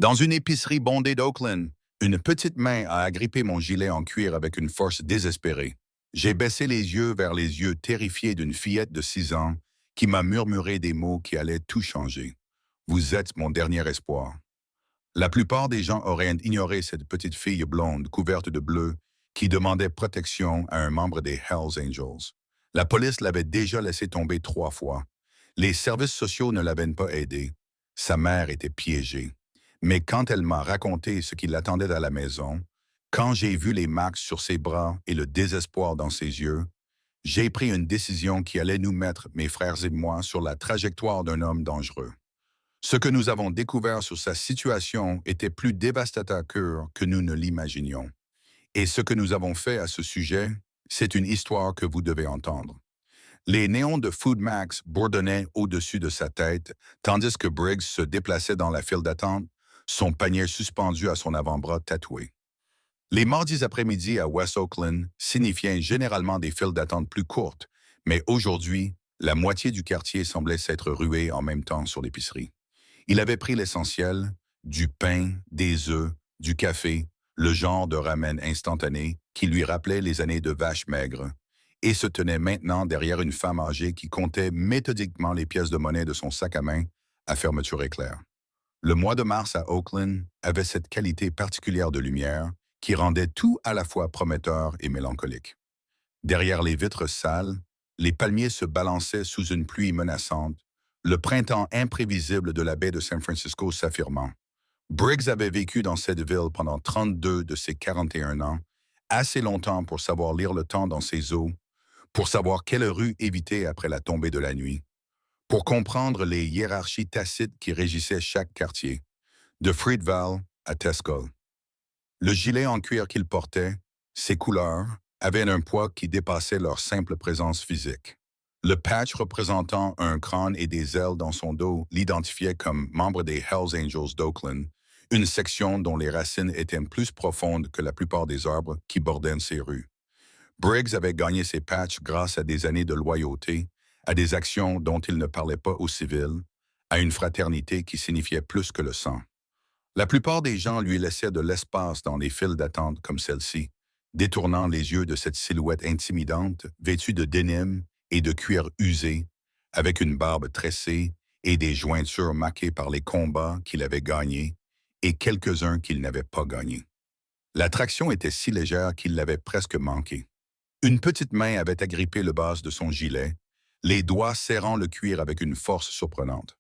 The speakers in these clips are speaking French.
Dans une épicerie bondée d'Oakland, une petite main a agrippé mon gilet en cuir avec une force désespérée. J'ai baissé les yeux vers les yeux terrifiés d'une fillette de 6 ans qui m'a murmuré des mots qui allaient tout changer. Vous êtes mon dernier espoir. La plupart des gens auraient ignoré cette petite fille blonde couverte de bleu qui demandait protection à un membre des Hells Angels. La police l'avait déjà laissé tomber 3 fois. Les services sociaux ne l'avaient pas aidé. Sa mère était piégée. Mais quand elle m'a raconté ce qui l'attendait à la maison, quand j'ai vu les marques sur ses bras et le désespoir dans ses yeux, j'ai pris une décision qui allait nous mettre, mes frères et moi, sur la trajectoire d'un homme dangereux. Ce que nous avons découvert sur sa situation était plus dévastateur que nous ne l'imaginions. Et ce que nous avons fait à ce sujet, c'est une histoire que vous devez entendre. Les néons de Food Max bourdonnaient au-dessus de sa tête, tandis que Briggs se déplaçait dans la file d'attente, son panier suspendu à son avant-bras tatoué. Les mardis après-midi à West Oakland signifiaient généralement des files d'attente plus courtes, mais aujourd'hui, la moitié du quartier semblait s'être ruée en même temps sur l'épicerie. Il avait pris l'essentiel, du pain, des œufs, du café, le genre de ramen instantané qui lui rappelait les années de vache maigre, et se tenait maintenant derrière une femme âgée qui comptait méthodiquement les pièces de monnaie de son sac à main à fermeture éclair. Le mois de mars à Oakland avait cette qualité particulière de lumière qui rendait tout à la fois prometteur et mélancolique. Derrière les vitres sales, les palmiers se balançaient sous une pluie menaçante, le printemps imprévisible de la baie de San Francisco s'affirmant. Briggs avait vécu dans cette ville pendant 32 de ses 41 ans, assez longtemps pour savoir lire le temps dans ses eaux, pour savoir quelle rue éviter après la tombée de la nuit, pour comprendre les hiérarchies tacites qui régissaient chaque quartier, de Friedval à Tesco. Le gilet en cuir qu'il portait, ses couleurs, avaient un poids qui dépassait leur simple présence physique. Le patch représentant un crâne et des ailes dans son dos l'identifiait comme membre des Hells Angels d'Oakland, une section dont les racines étaient plus profondes que la plupart des arbres qui bordaient ces rues. Briggs avait gagné ses patchs grâce à des années de loyauté, à des actions dont il ne parlait pas aux civils, à une fraternité qui signifiait plus que le sang. La plupart des gens lui laissaient de l'espace dans les files d'attente comme celle-ci, détournant les yeux de cette silhouette intimidante, vêtue de denim et de cuir usé, avec une barbe tressée et des jointures marquées par les combats qu'il avait gagnés et quelques-uns qu'il n'avait pas gagnés. L'attraction était si légère qu'il l'avait presque manqué. Une petite main avait agrippé le bas de son gilet, les doigts serrant le cuir avec une force surprenante.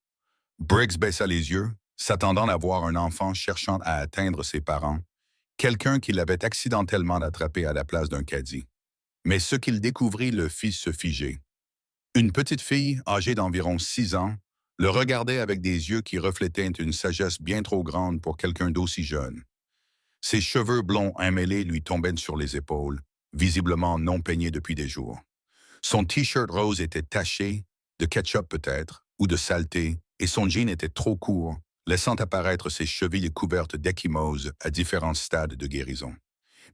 Briggs baissa les yeux, s'attendant à voir un enfant cherchant à atteindre ses parents, quelqu'un qui l'avait accidentellement attrapé à la place d'un caddie. Mais ce qu'il découvrit le fit se figer. Une petite fille, âgée d'environ 6 ans, le regardait avec des yeux qui reflétaient une sagesse bien trop grande pour quelqu'un d'aussi jeune. Ses cheveux blonds emmêlés lui tombaient sur les épaules, visiblement non peignés depuis des jours. Son T-shirt rose était taché, de ketchup peut-être, ou de saleté, et son jean était trop court, laissant apparaître ses chevilles couvertes d'ecchymoses à différents stades de guérison.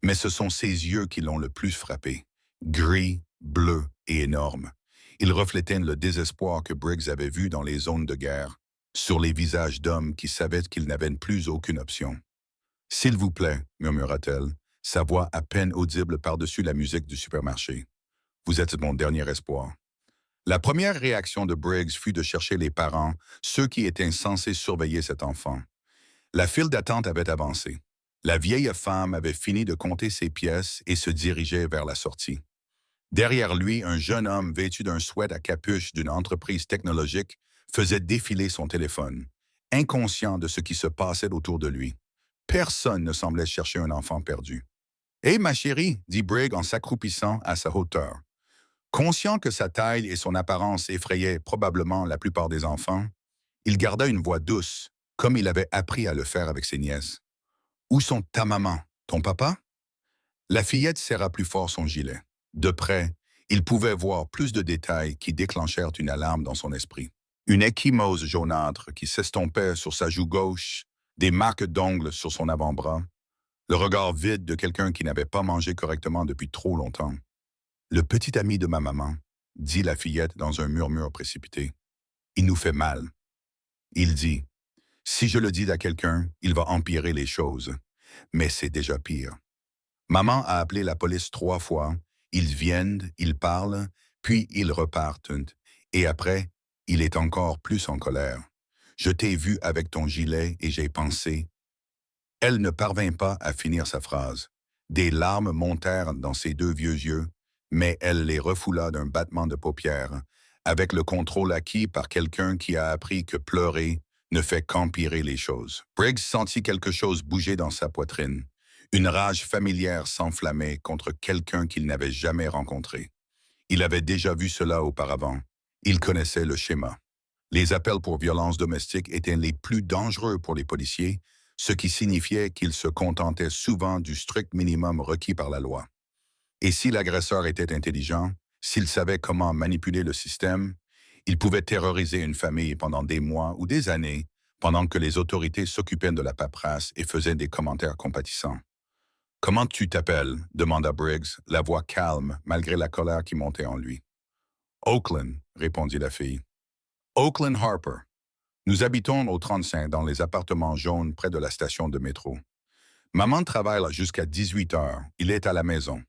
Mais ce sont ses yeux qui l'ont le plus frappé, gris, bleus et énormes. Ils reflétaient le désespoir que Briggs avait vu dans les zones de guerre, sur les visages d'hommes qui savaient qu'ils n'avaient plus aucune option. « S'il vous plaît, murmura-t-elle, sa voix à peine audible par-dessus la musique du supermarché. Vous êtes mon dernier espoir. » La première réaction de Briggs fut de chercher les parents, ceux qui étaient censés surveiller cet enfant. La file d'attente avait avancé. La vieille femme avait fini de compter ses pièces et se dirigeait vers la sortie. Derrière lui, un jeune homme vêtu d'un sweat à capuche d'une entreprise technologique faisait défiler son téléphone, inconscient de ce qui se passait autour de lui. Personne ne semblait chercher un enfant perdu. « Hé, ma chérie, dit Briggs en s'accroupissant à sa hauteur. Conscient que sa taille et son apparence effrayaient probablement la plupart des enfants, il garda une voix douce, comme il avait appris à le faire avec ses nièces. « Où sont ta maman, ton papa? » La fillette serra plus fort son gilet. De près, il pouvait voir plus de détails qui déclenchèrent une alarme dans son esprit. Une ecchymose jaunâtre qui s'estompait sur sa joue gauche, des marques d'ongles sur son avant-bras, le regard vide de quelqu'un qui n'avait pas mangé correctement depuis trop longtemps. « Le petit ami de ma maman, » dit la fillette dans un murmure précipité. « Il nous fait mal. » Il dit, Si je le dis à quelqu'un, il va empirer les choses. Mais c'est déjà pire. Maman a appelé la police 3 fois. Ils viennent, ils parlent, puis ils repartent. Et après, il est encore plus en colère. Je t'ai vu avec ton gilet et j'ai pensé. Elle ne parvint pas à finir sa phrase. Des larmes montèrent dans ses deux vieux yeux, mais elle les refoula d'un battement de paupières, avec le contrôle acquis par quelqu'un qui a appris que pleurer ne fait qu'empirer les choses. Briggs sentit quelque chose bouger dans sa poitrine. Une rage familière s'enflammait contre quelqu'un qu'il n'avait jamais rencontré. Il avait déjà vu cela auparavant. Il connaissait le schéma. Les appels pour violence domestique étaient les plus dangereux pour les policiers, ce qui signifiait qu'ils se contentaient souvent du strict minimum requis par la loi. Et si l'agresseur était intelligent, s'il savait comment manipuler le système, il pouvait terroriser une famille pendant des mois ou des années, pendant que les autorités s'occupaient de la paperasse et faisaient des commentaires compatissants. « Comment tu t'appelles » demanda Briggs, la voix calme malgré la colère qui montait en lui. « Oakland » répondit la fille. « Oakland Harper. Nous habitons au 35 dans les appartements jaunes près de la station de métro. Maman travaille jusqu'à 18 heures. Il est à la maison. »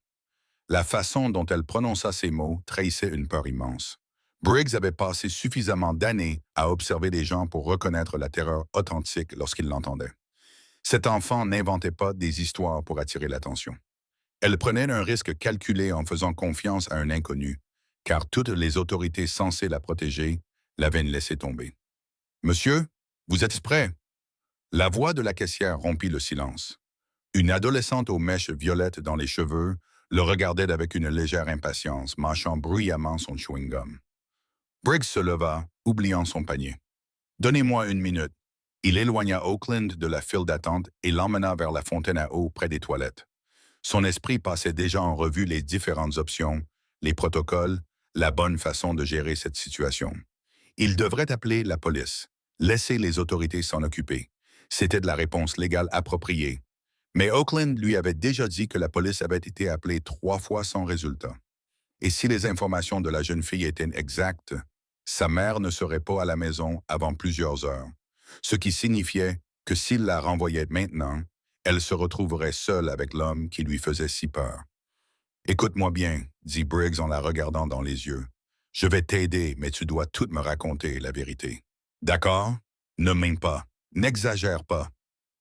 La façon dont elle prononça ces mots trahissait une peur immense. Briggs avait passé suffisamment d'années à observer les gens pour reconnaître la terreur authentique lorsqu'il l'entendait. Cet enfant n'inventait pas des histoires pour attirer l'attention. Elle prenait un risque calculé en faisant confiance à un inconnu, car toutes les autorités censées la protéger l'avaient laissé tomber. « Monsieur, vous êtes prêt ?» La voix de la caissière rompit le silence. Une adolescente aux mèches violettes dans les cheveux le regardait avec une légère impatience, mâchant bruyamment son chewing-gum. Briggs se leva, oubliant son panier. « Donnez-moi une minute. » Il éloigna Oakland de la file d'attente et l'emmena vers la fontaine à eau près des toilettes. Son esprit passait déjà en revue les différentes options, les protocoles, la bonne façon de gérer cette situation. Il devrait appeler la police, laisser les autorités s'en occuper. C'était de la réponse légale appropriée. Mais Oakland lui avait déjà dit que la police avait été appelée 3 fois sans résultat. Et si les informations de la jeune fille étaient exactes, sa mère ne serait pas à la maison avant plusieurs heures, ce qui signifiait que s'il la renvoyait maintenant, elle se retrouverait seule avec l'homme qui lui faisait si peur. « Écoute-moi bien, » dit Briggs en la regardant dans les yeux. « Je vais t'aider, mais tu dois tout me raconter, la vérité. D'accord? Ne mens pas. N'exagère pas.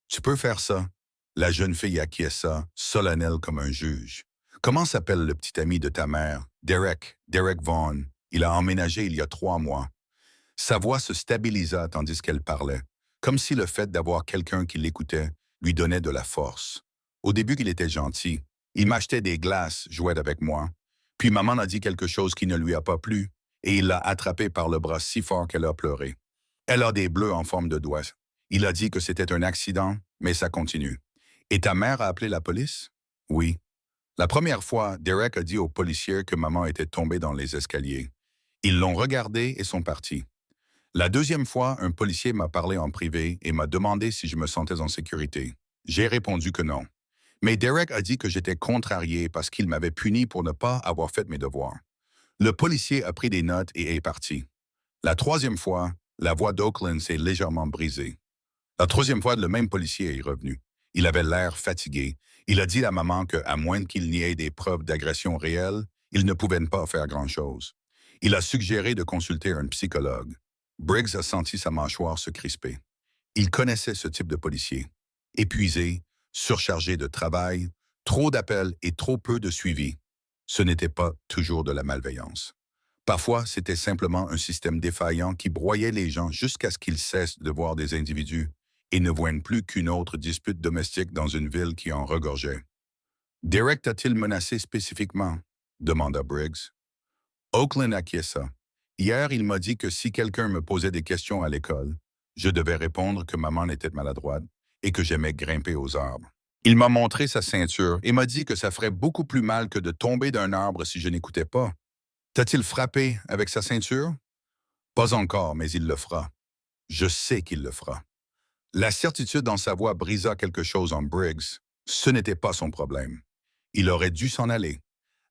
Tu peux faire ça? » La jeune fille acquiesça, solennelle comme un juge. « Comment s'appelle le petit ami de ta mère? »« Derek Vaughn. Il a emménagé il y a 3 mois. » Sa voix se stabilisa tandis qu'elle parlait, comme si le fait d'avoir quelqu'un qui l'écoutait lui donnait de la force. Au début, il était gentil. Il m'achetait des glaces, jouait avec moi. Puis maman a dit quelque chose qui ne lui a pas plu, et il l'a attrapée par le bras si fort qu'elle a pleuré. Elle a des bleus en forme de doigts. Il a dit que c'était un accident, mais ça continue. « Et ta mère a appelé la police? » « Oui. » La première fois, Derek a dit aux policiers que maman était tombée dans les escaliers. Ils l'ont regardée et sont partis. La deuxième fois, un policier m'a parlé en privé et m'a demandé si je me sentais en sécurité. J'ai répondu que non. Mais Derek a dit que j'étais contrarié parce qu'il m'avait puni pour ne pas avoir fait mes devoirs. Le policier a pris des notes et est parti. La troisième fois, la voix d'Oakland s'est légèrement brisée. La troisième fois, le même policier est revenu. Il avait l'air fatigué. Il a dit à maman qu'à moins qu'il n'y ait des preuves d'agression réelles, il ne pouvait pas faire grand-chose. Il a suggéré de consulter un psychologue. Briggs a senti sa mâchoire se crisper. Il connaissait ce type de policier. Épuisé, surchargé de travail, trop d'appels et trop peu de suivi. Ce n'était pas toujours de la malveillance. Parfois, c'était simplement un système défaillant qui broyait les gens jusqu'à ce qu'ils cessent de voir des individus et ne voient plus qu'une autre dispute domestique dans une ville qui en regorgeait. « Derek t'a-t-il menacé spécifiquement? » demanda Briggs. Oakland acquiesça. Hier, il m'a dit que si quelqu'un me posait des questions à l'école, je devais répondre que maman était maladroite et que j'aimais grimper aux arbres. Il m'a montré sa ceinture et m'a dit que ça ferait beaucoup plus mal que de tomber d'un arbre si je n'écoutais pas. T'a-t-il frappé avec sa ceinture? Pas encore, mais il le fera. Je sais qu'il le fera. La certitude dans sa voix brisa quelque chose en Briggs. Ce n'était pas son problème. Il aurait dû s'en aller.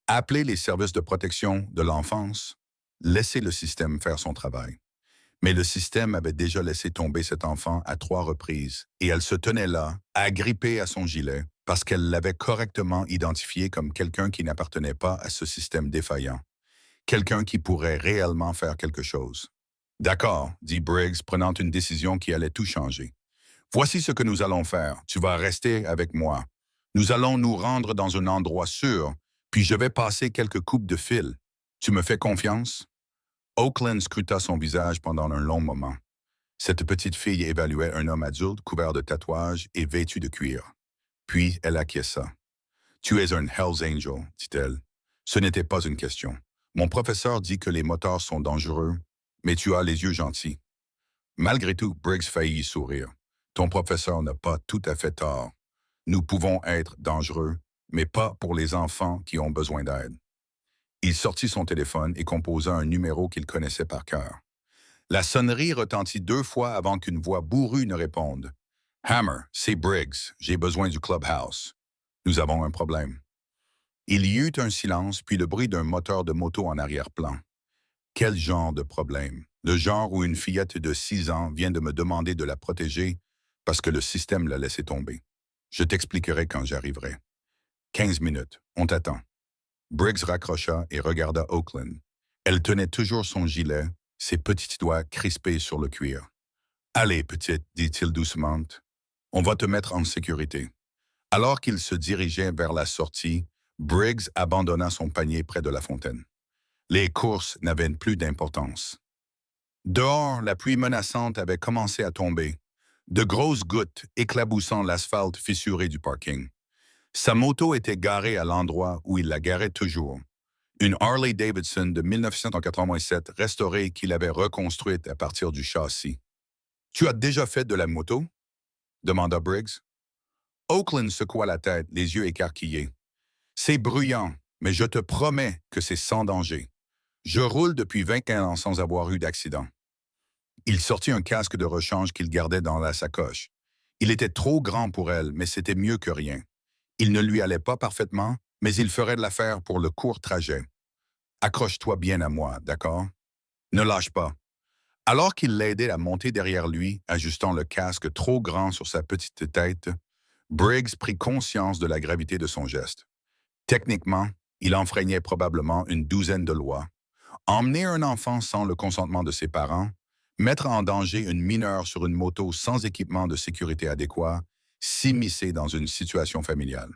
Appeler les services de protection de l'enfance, laisser le système faire son travail. Mais le système avait déjà laissé tomber cet enfant à 3 reprises, et elle se tenait là, agrippée à son gilet, parce qu'elle l'avait correctement identifié comme quelqu'un qui n'appartenait pas à ce système défaillant, quelqu'un qui pourrait réellement faire quelque chose. D'accord, dit Briggs, prenant une décision qui allait tout changer. Voici ce que nous allons faire. Tu vas rester avec moi. Nous allons nous rendre dans un endroit sûr, puis je vais passer quelques coupes de fil. Tu me fais confiance? Oakland scruta son visage pendant un long moment. Cette petite fille évaluait un homme adulte couvert de tatouages et vêtu de cuir. Puis elle acquiesça. Tu es un Hells Angel, dit-elle. Ce n'était pas une question. Mon professeur dit que les motards sont dangereux, mais tu as les yeux gentils. Malgré tout, Briggs faillit sourire. Ton professeur n'a pas tout à fait tort. Nous pouvons être dangereux, mais pas pour les enfants qui ont besoin d'aide. Il sortit son téléphone et composa un numéro qu'il connaissait par cœur. La sonnerie retentit 2 fois avant qu'une voix bourrue ne réponde. « Hammer, c'est Briggs. J'ai besoin du clubhouse. Nous avons un problème. » Il y eut un silence, puis le bruit d'un moteur de moto en arrière-plan. Quel genre de problème? Le genre où une fillette de 6 ans vient de me demander de la protéger parce que le système l'a laissé tomber. Je t'expliquerai quand j'arriverai. 15 minutes. On t'attend. Briggs raccrocha et regarda Oakland. Elle tenait toujours son gilet, ses petits doigts crispés sur le cuir. « Allez, petite, dit-il doucement, on va te mettre en sécurité. » Alors qu'il se dirigeait vers la sortie, Briggs abandonna son panier près de la fontaine. Les courses n'avaient plus d'importance. Dehors, la pluie menaçante avait commencé à tomber, de grosses gouttes éclaboussant l'asphalte fissuré du parking. Sa moto était garée à l'endroit où il la garait toujours. Une Harley-Davidson de 1987 restaurée qu'il avait reconstruite à partir du châssis. « Tu as déjà fait de la moto? » demanda Briggs. Oakland secoua la tête, les yeux écarquillés. « C'est bruyant, mais je te promets que c'est sans danger. Je roule depuis 21 ans sans avoir eu d'accident. » Il sortit un casque de rechange qu'il gardait dans la sacoche. Il était trop grand pour elle, mais c'était mieux que rien. Il ne lui allait pas parfaitement, mais il ferait de l'affaire pour le court trajet. Accroche-toi bien à moi, d'accord? Ne lâche pas. Alors qu'il l'aidait à monter derrière lui, ajustant le casque trop grand sur sa petite tête, Briggs prit conscience de la gravité de son geste. Techniquement, il enfreignait probablement une douzaine de lois. Emmener un enfant sans le consentement de ses parents, mettre en danger une mineure sur une moto sans équipement de sécurité adéquat, s'immiscer dans une situation familiale.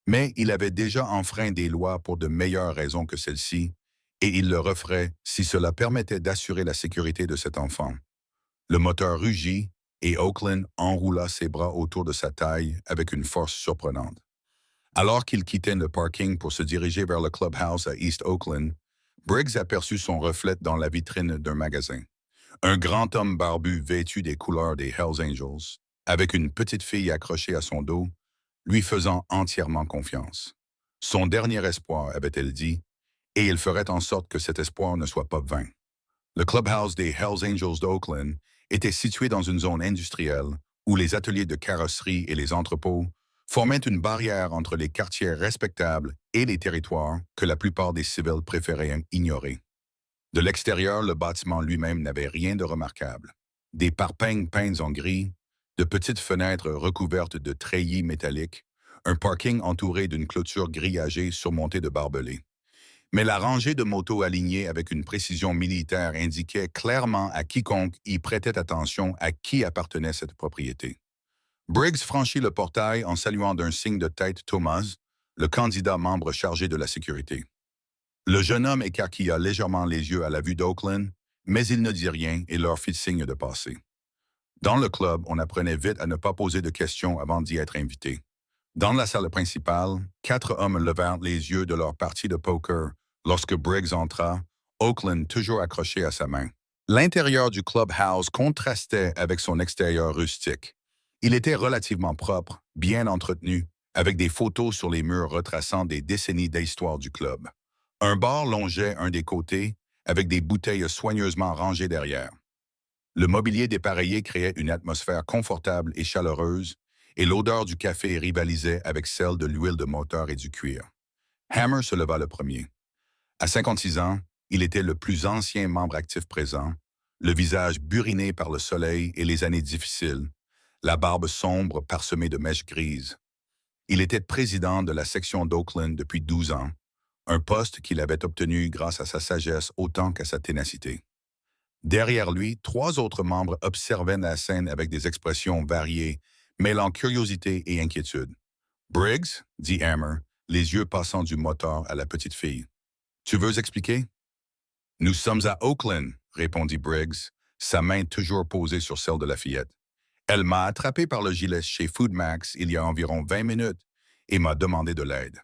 Mais il avait déjà enfreint des lois pour de meilleures raisons que celle-ci, et il le referait si cela permettait d'assurer la sécurité de cet enfant. Le moteur rugit et Oakland enroula ses bras autour de sa taille avec une force surprenante. Alors qu'il quittait le parking pour se diriger vers le clubhouse à East Oakland, Briggs aperçut son reflet dans la vitrine d'un magasin. Un grand homme barbu vêtu des couleurs des Hells Angels, avec une petite fille accrochée à son dos, lui faisant entièrement confiance. Son dernier espoir, avait-elle dit, et il ferait en sorte que cet espoir ne soit pas vain. Le clubhouse des Hells Angels d'Oakland était situé dans une zone industrielle où les ateliers de carrosserie et les entrepôts formaient une barrière entre les quartiers respectables et les territoires que la plupart des civils préféraient ignorer. De l'extérieur, le bâtiment lui-même n'avait rien de remarquable. Des parpaings peints en gris, de petites fenêtres recouvertes de treillis métalliques, un parking entouré d'une clôture grillagée surmontée de barbelés. Mais la rangée de motos alignées avec une précision militaire indiquait clairement à quiconque y prêtait attention à qui appartenait cette propriété. Briggs franchit le portail en saluant d'un signe de tête Thomas, le candidat membre chargé de la sécurité. Le jeune homme écarquilla légèrement les yeux à la vue d'Oakland, mais il ne dit rien et leur fit signe de passer. Dans le club, on apprenait vite à ne pas poser de questions avant d'y être invité. Dans la salle principale, 4 hommes levèrent les yeux de leur partie de poker lorsque Briggs entra, Oakland toujours accroché à sa main. L'intérieur du clubhouse contrastait avec son extérieur rustique. Il était relativement propre, bien entretenu, avec des photos sur les murs retraçant des décennies d'histoire du club. Un bar longeait un des côtés, avec des bouteilles soigneusement rangées derrière. Le mobilier dépareillé créait une atmosphère confortable et chaleureuse, et l'odeur du café rivalisait avec celle de l'huile de moteur et du cuir. Hammer se leva le premier. À 56 ans, il était le plus ancien membre actif présent, le visage buriné par le soleil et les années difficiles, la barbe sombre parsemée de mèches grises. Il était président de la section d'Oakland depuis 12 ans, un poste qu'il avait obtenu grâce à sa sagesse autant qu'à sa ténacité. Derrière lui, 3 autres membres observaient la scène avec des expressions variées, mêlant curiosité et inquiétude. Briggs, dit Hammer, les yeux passant du moteur à la petite fille. Tu veux expliquer? Nous sommes à Oakland, répondit Briggs, sa main toujours posée sur celle de la fillette. Elle m'a attrapé par le gilet chez Food Max il y a environ 20 minutes et m'a demandé de l'aide.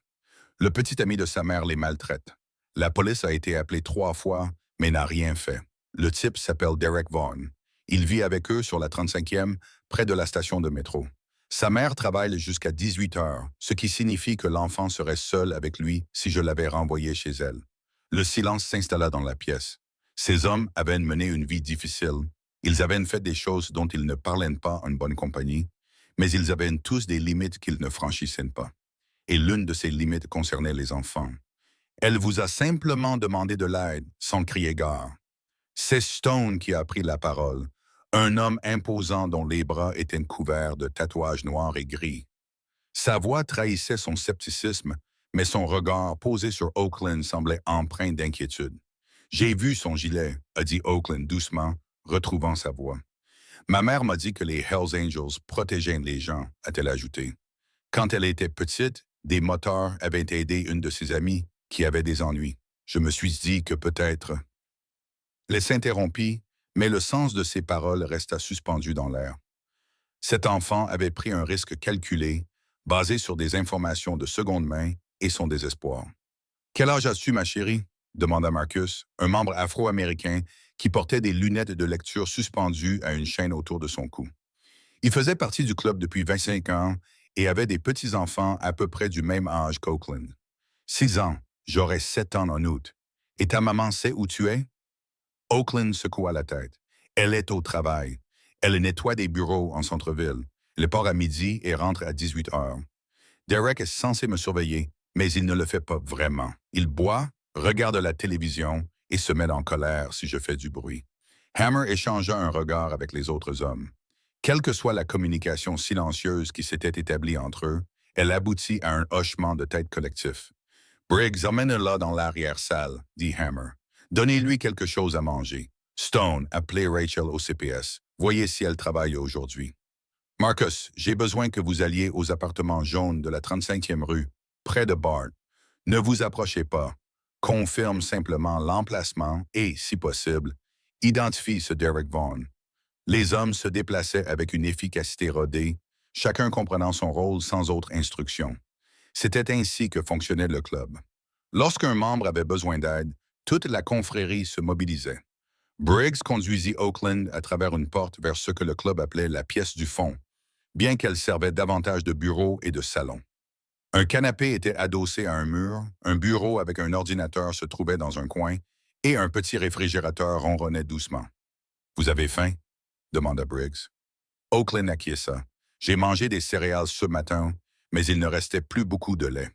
Le petit ami de sa mère les maltraite. La police a été appelée 3 fois, mais n'a rien fait. Le type s'appelle Derek Vaughn. Il vit avec eux sur la 35e, près de la station de métro. Sa mère travaille jusqu'à 18 heures, ce qui signifie que l'enfant serait seul avec lui si je l'avais renvoyé chez elle. Le silence s'installa dans la pièce. Ces hommes avaient mené une vie difficile. Ils avaient fait des choses dont ils ne parlaient pas en bonne compagnie, mais ils avaient tous des limites qu'ils ne franchissaient pas. Et l'une de ces limites concernait les enfants. Elle vous a simplement demandé de l'aide, sans crier gare. C'est Stone qui a pris la parole, un homme imposant dont les bras étaient couverts de tatouages noirs et gris. Sa voix trahissait son scepticisme, mais son regard posé sur Oakland semblait empreint d'inquiétude. J'ai vu son gilet, a dit Oakland doucement, retrouvant sa voix. Ma mère m'a dit que les Hells Angels protégeaient les gens, a-t-elle ajouté. Quand elle était petite, des moteurs avaient aidé une de ses amies qui avait des ennuis. Je me suis dit que peut-être... Elle s'interrompit, mais le sens de ses paroles resta suspendu dans l'air. Cet enfant avait pris un risque calculé, basé sur des informations de seconde main et son désespoir. Quel âge as-tu, ma chérie? Demanda Marcus, un membre afro-américain qui portait des lunettes de lecture suspendues à une chaîne autour de son cou. Il faisait partie du club depuis 25 ans et avait des petits-enfants à peu près du même âge qu'Oakland. 6 ans, j'aurai 7 ans en août. Et ta maman sait où tu es? Oakland secoua la tête. Elle est au travail. Elle nettoie des bureaux en centre-ville. Elle part à midi et rentre à 18 heures. Derek est censé me surveiller, mais il ne le fait pas vraiment. Il boit, regarde la télévision et se met en colère si je fais du bruit. Hammer échangea un regard avec les autres hommes. Quelle que soit la communication silencieuse qui s'était établie entre eux, elle aboutit à un hochement de tête collectif. Briggs, emmène-la dans l'arrière-salle, dit Hammer. Donnez-lui quelque chose à manger. Stone, appelez Rachel au CPS. Voyez si elle travaille aujourd'hui. Marcus, j'ai besoin que vous alliez aux appartements jaunes de la 35e rue, près de Bart. Ne vous approchez pas. Confirme simplement l'emplacement et, si possible, identifie ce Derek Vaughn. Les hommes se déplaçaient avec une efficacité rodée, chacun comprenant son rôle sans autre instruction. C'était ainsi que fonctionnait le club. Lorsqu'un membre avait besoin d'aide, toute la confrérie se mobilisait. Briggs conduisit Oakland à travers une porte vers ce que le club appelait la pièce du fond, bien qu'elle servait davantage de bureau et de salon. Un canapé était adossé à un mur, un bureau avec un ordinateur se trouvait dans un coin, et un petit réfrigérateur ronronnait doucement. « Vous avez faim? » demanda Briggs. Oakland acquiesça. « J'ai mangé des céréales ce matin, mais il ne restait plus beaucoup de lait. »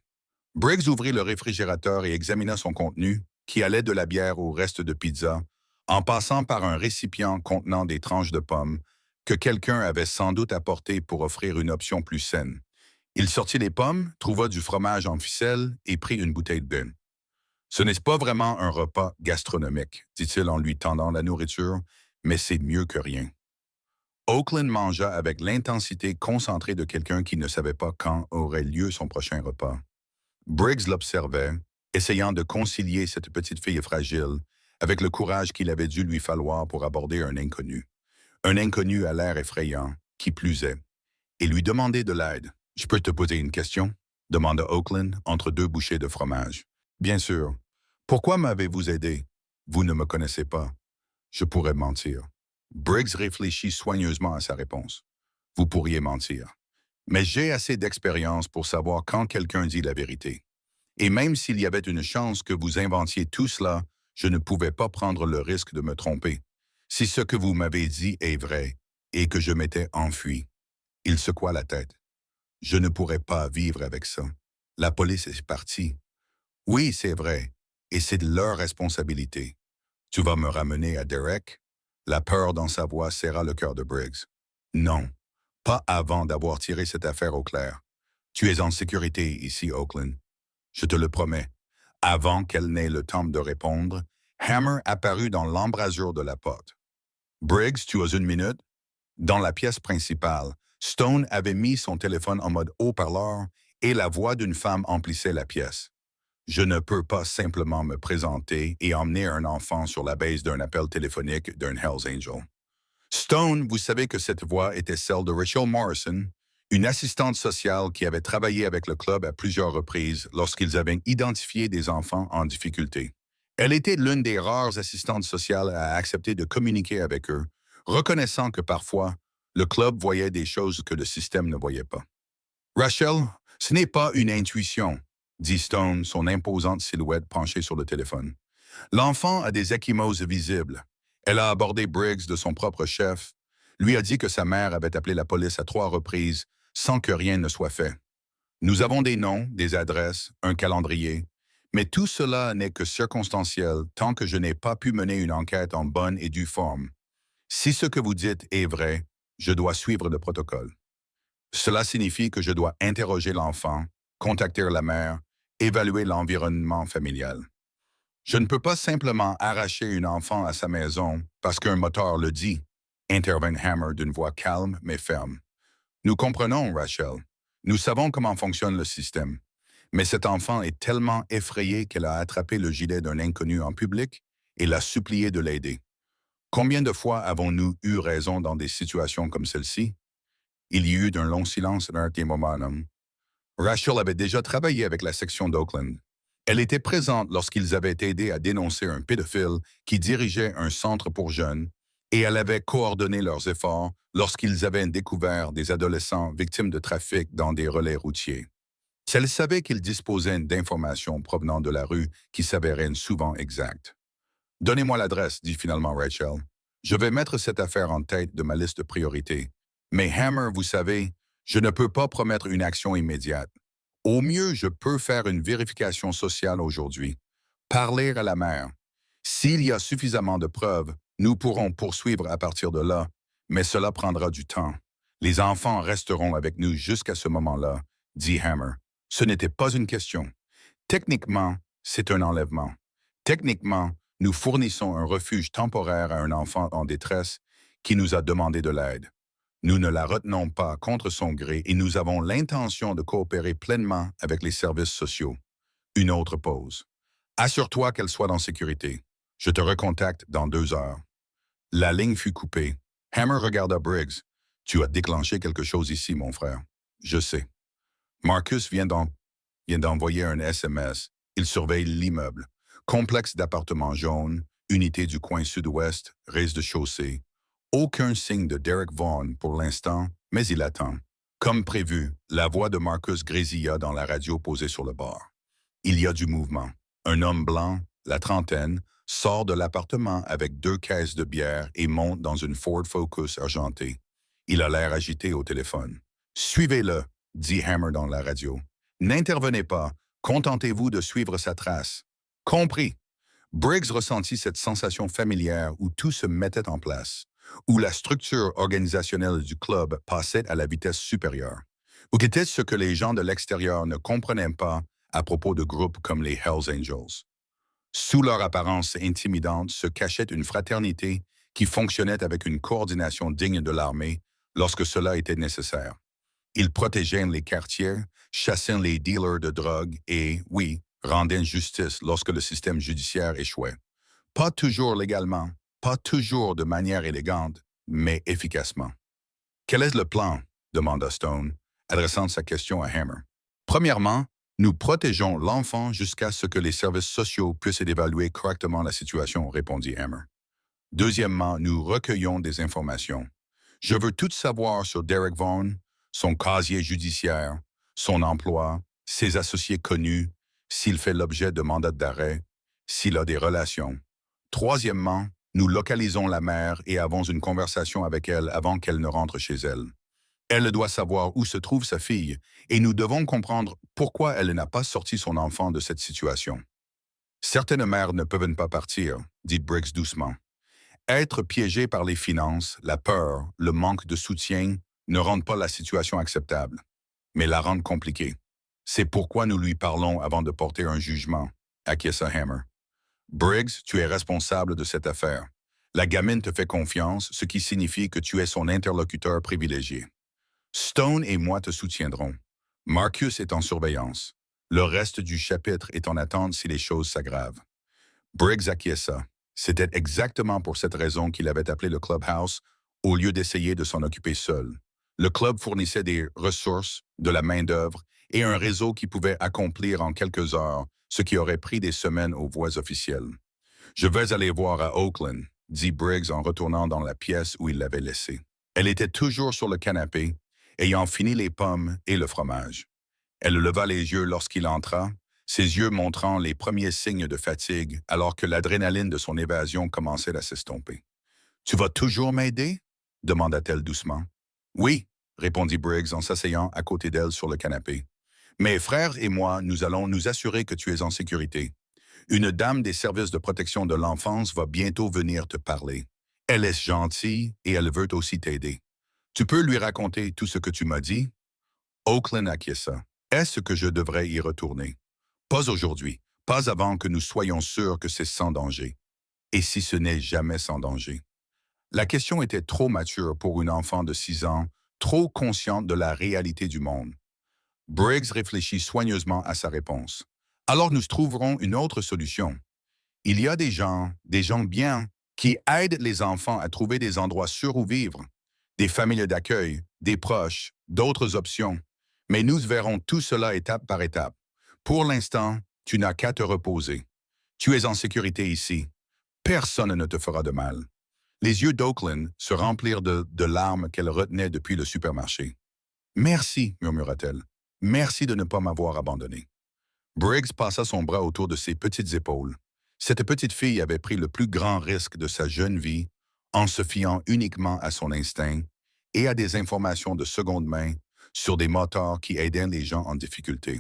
Briggs ouvrit le réfrigérateur et examina son contenu, qui allait de la bière au reste de pizza, en passant par un récipient contenant des tranches de pommes que quelqu'un avait sans doute apporté pour offrir une option plus saine. Il sortit les pommes, trouva du fromage en ficelle et prit une bouteille de vin. « Ce n'est pas vraiment un repas gastronomique, dit-il en lui tendant la nourriture, mais c'est mieux que rien. » Oakland mangea avec l'intensité concentrée de quelqu'un qui ne savait pas quand aurait lieu son prochain repas. Briggs l'observait, essayant de concilier cette petite fille fragile avec le courage qu'il avait dû lui falloir pour aborder un inconnu. Un inconnu à l'air effrayant, qui plus est, et lui demander de l'aide. « Je peux te poser une question? » demanda Oakland entre 2 bouchées de fromage. « Bien sûr. Pourquoi m'avez-vous aidé? Vous ne me connaissez pas. Je pourrais mentir. » Briggs réfléchit soigneusement à sa réponse. « Vous pourriez mentir. Mais j'ai assez d'expérience pour savoir quand quelqu'un dit la vérité. Et même s'il y avait une chance que vous inventiez tout cela, je ne pouvais pas prendre le risque de me tromper. Si ce que vous m'avez dit est vrai et que je m'étais enfui. » Il secoua la tête. « Je ne pourrais pas vivre avec ça. La police est partie. Oui, c'est vrai, et c'est de leur responsabilité. Tu vas me ramener à Derek? » La peur dans sa voix serra le cœur de Briggs. Non, pas avant d'avoir tiré cette affaire au clair. Tu es en sécurité ici, Oakland. Je te le promets. Avant qu'elle n'ait le temps de répondre, Hammer apparut dans l'embrasure de la porte. Briggs, tu as une minute? Dans la pièce principale, Stone avait mis son téléphone en mode haut-parleur et la voix d'une femme emplissait la pièce. Je ne peux pas simplement me présenter et emmener un enfant sur la base d'un appel téléphonique d'un Hells Angel. Stone, vous savez que cette voix était celle de Rachel Morrison, une assistante sociale qui avait travaillé avec le club à plusieurs reprises lorsqu'ils avaient identifié des enfants en difficulté. Elle était l'une des rares assistantes sociales à accepter de communiquer avec eux, reconnaissant que parfois, le club voyait des choses que le système ne voyait pas. Rachel, ce n'est pas une intuition, dit Stone, son imposante silhouette penchée sur le téléphone. L'enfant a des ecchymoses visibles. Elle a abordé Briggs de son propre chef, lui a dit que sa mère avait appelé la police à 3 reprises sans que rien ne soit fait. Nous avons des noms, des adresses, un calendrier, mais tout cela n'est que circonstanciel tant que je n'ai pas pu mener une enquête en bonne et due forme. Si ce que vous dites est vrai, je dois suivre le protocole. Cela signifie que je dois interroger l'enfant, contacter la mère, évaluer l'environnement familial. Je ne peux pas simplement arracher une enfant à sa maison parce qu'un moteur le dit, intervint Hammer d'une voix calme mais ferme. Nous comprenons, Rachel. Nous savons comment fonctionne le système. Mais cet enfant est tellement effrayé qu'elle a attrapé le gilet d'un inconnu en public et l'a supplié de l'aider. Combien de fois avons-nous eu raison dans des situations comme celle-ci? Il y eut un long silence d'un moment. Rachel avait déjà travaillé avec la section d'Oakland. Elle était présente lorsqu'ils avaient aidé à dénoncer un pédophile qui dirigeait un centre pour jeunes et elle avait coordonné leurs efforts lorsqu'ils avaient découvert des adolescents victimes de trafic dans des relais routiers. Elle savait qu'ils disposaient d'informations provenant de la rue qui s'avéraient souvent exactes. Donnez-moi l'adresse, dit finalement Rachel. Je vais mettre cette affaire en tête de ma liste de priorités. Mais Hammer, vous savez, je ne peux pas promettre une action immédiate. Au mieux, je peux faire une vérification sociale aujourd'hui. Parler à la mère. S'il y a suffisamment de preuves, nous pourrons poursuivre à partir de là, mais cela prendra du temps. Les enfants resteront avec nous jusqu'à ce moment-là, dit Hammer. Ce n'était pas une question. Techniquement, c'est un enlèvement. Techniquement, nous fournissons un refuge temporaire à un enfant en détresse qui nous a demandé de l'aide. Nous ne la retenons pas contre son gré et nous avons l'intention de coopérer pleinement avec les services sociaux. Une autre pause. Assure-toi qu'elle soit en sécurité. Je te recontacte dans 2 heures. La ligne fut coupée. Hammer regarda Briggs. Tu as déclenché quelque chose ici, mon frère. Je sais. Marcus vient d'envoyer un SMS. Il surveille l'immeuble. Complexe d'appartements jaunes, unité du coin sud-ouest, rez-de-chaussée. Aucun signe de Derek Vaughn pour l'instant, mais il attend. Comme prévu, la voix de Marcus grésilla dans la radio posée sur le bar. Il y a du mouvement. Un homme blanc, la trentaine, sort de l'appartement avec 2 caisses de bière et monte dans une Ford Focus argentée. Il a l'air agité au téléphone. « Suivez-le », dit Hammer dans la radio. « N'intervenez pas. Contentez-vous de suivre sa trace. » « Compris. » Briggs ressentit cette sensation familière où tout se mettait en place, où la structure organisationnelle du club passait à la vitesse supérieure, ou qu'était ce que les gens de l'extérieur ne comprenaient pas à propos de groupes comme les Hells Angels. Sous leur apparence intimidante se cachait une fraternité qui fonctionnait avec une coordination digne de l'armée lorsque cela était nécessaire. Ils protégeaient les quartiers, chassaient les dealers de drogue et, oui, rendaient justice lorsque le système judiciaire échouait. Pas toujours légalement, pas toujours de manière élégante, mais efficacement. « Quel est le plan ?» demanda Stone, adressant sa question à Hammer. « Premièrement, nous protégeons l'enfant jusqu'à ce que les services sociaux puissent évaluer correctement la situation, répondit Hammer. Deuxièmement, nous recueillons des informations. Je veux tout savoir sur Derek Vaughn, son casier judiciaire, son emploi, ses associés connus, s'il fait l'objet de mandats d'arrêt, s'il a des relations. Troisièmement, nous localisons la mère et avons une conversation avec elle avant qu'elle ne rentre chez elle. Elle doit savoir où se trouve sa fille et nous devons comprendre pourquoi elle n'a pas sorti son enfant de cette situation. Certaines mères ne peuvent pas partir, dit Briggs doucement. Être piégé par les finances, la peur, le manque de soutien ne rendent pas la situation acceptable, mais la rendent compliquée. C'est pourquoi nous lui parlons avant de porter un jugement, acquiesça Hammer. Briggs, tu es responsable de cette affaire. La gamine te fait confiance, ce qui signifie que tu es son interlocuteur privilégié. Stone et moi te soutiendrons. Marcus est en surveillance. Le reste du chapitre est en attente si les choses s'aggravent. Briggs acquiesça. C'était exactement pour cette raison qu'il avait appelé le clubhouse au lieu d'essayer de s'en occuper seul. Le club fournissait des ressources, de la main-d'œuvre et un réseau qui pouvait accomplir en quelques heures ce qui aurait pris des semaines aux voies officielles. Je vais aller voir à Oakland, dit Briggs en retournant dans la pièce où il l'avait laissée. Elle était toujours sur le canapé, ayant fini les pommes et le fromage. Elle leva les yeux lorsqu'il entra, ses yeux montrant les premiers signes de fatigue alors que l'adrénaline de son évasion commençait à s'estomper. « Tu vas toujours m'aider » demanda-t-elle doucement. « Oui » répondit Briggs en s'asseyant à côté d'elle sur le canapé. « Mes frères et moi, nous allons nous assurer que tu es en sécurité. Une dame des services de protection de l'enfance va bientôt venir te parler. Elle est gentille et elle veut aussi t'aider. Tu peux lui raconter tout ce que tu m'as dit? » Oakland acquiesça. « Est-ce que je devrais y retourner? » Pas aujourd'hui, pas avant que nous soyons sûrs que c'est sans danger. Et si ce n'est jamais sans danger? La question était trop mature pour une enfant de 6 ans, trop consciente de la réalité du monde. Briggs réfléchit soigneusement à sa réponse. Alors nous trouverons une autre solution. Il y a des gens bien, qui aident les enfants à trouver des endroits sûrs où vivre, des familles d'accueil, des proches, d'autres options. Mais nous verrons tout cela étape par étape. Pour l'instant, tu n'as qu'à te reposer. Tu es en sécurité ici. Personne ne te fera de mal. Les yeux d'Oakland se remplirent de larmes qu'elle retenait depuis le supermarché. « Merci, murmura-t-elle. Merci de ne pas m'avoir abandonné. » Briggs passa son bras autour de ses petites épaules. Cette petite fille avait pris le plus grand risque de sa jeune vie en se fiant uniquement à son instinct et à des informations de seconde main sur des moteurs qui aidaient les gens en difficulté.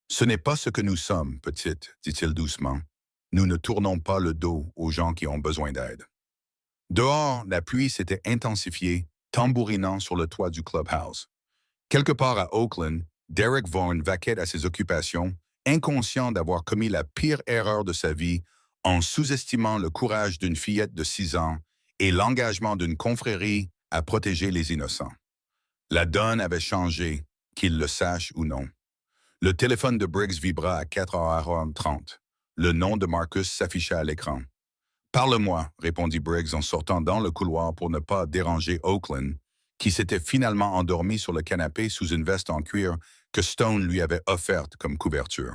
« Ce n'est pas ce que nous sommes, petite, dit-il doucement. Nous ne tournons pas le dos aux gens qui ont besoin d'aide. » Dehors, la pluie s'était intensifiée, tambourinant sur le toit du clubhouse. Quelque part à Oakland, Derek Vaughan vaquait à ses occupations, inconscient d'avoir commis la pire erreur de sa vie en sous-estimant le courage d'une fillette de 6 ans et l'engagement d'une confrérie à protéger les innocents. La donne avait changé, qu'il le sache ou non. Le téléphone de Briggs vibra à 4h30. Le nom de Marcus s'afficha à l'écran. « Parle-moi » répondit Briggs en sortant dans le couloir pour ne pas déranger Oakland, qui s'était finalement endormi sur le canapé sous une veste en cuir que Stone lui avait offerte comme couverture.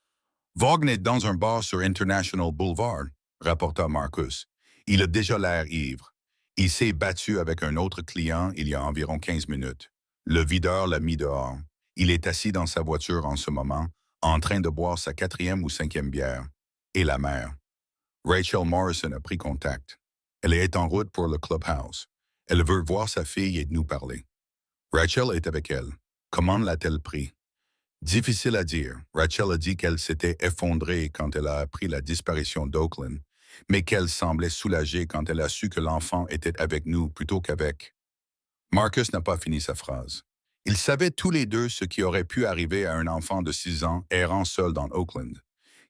« Vaughan est dans un bar sur International Boulevard » rapporta Marcus. « Il a déjà l'air ivre. Il s'est battu avec un autre client il y a environ 15 minutes. Le videur l'a mis dehors. Il est assis dans sa voiture en ce moment, en train de boire sa 4e ou 5e bière. Et la mère. Rachel Morrison a pris contact. Elle est en route pour le clubhouse. Elle veut voir sa fille et nous parler. Rachel est avec elle. Comment l'a-t-elle pris? Difficile à dire. Rachel a dit qu'elle s'était effondrée quand elle a appris la disparition d'Oakland, mais qu'elle semblait soulagée quand elle a su que l'enfant était avec nous plutôt qu'avec. Marcus n'a pas fini sa phrase. Ils savaient tous les deux ce qui aurait pu arriver à un enfant de 6 ans errant seul dans Oakland.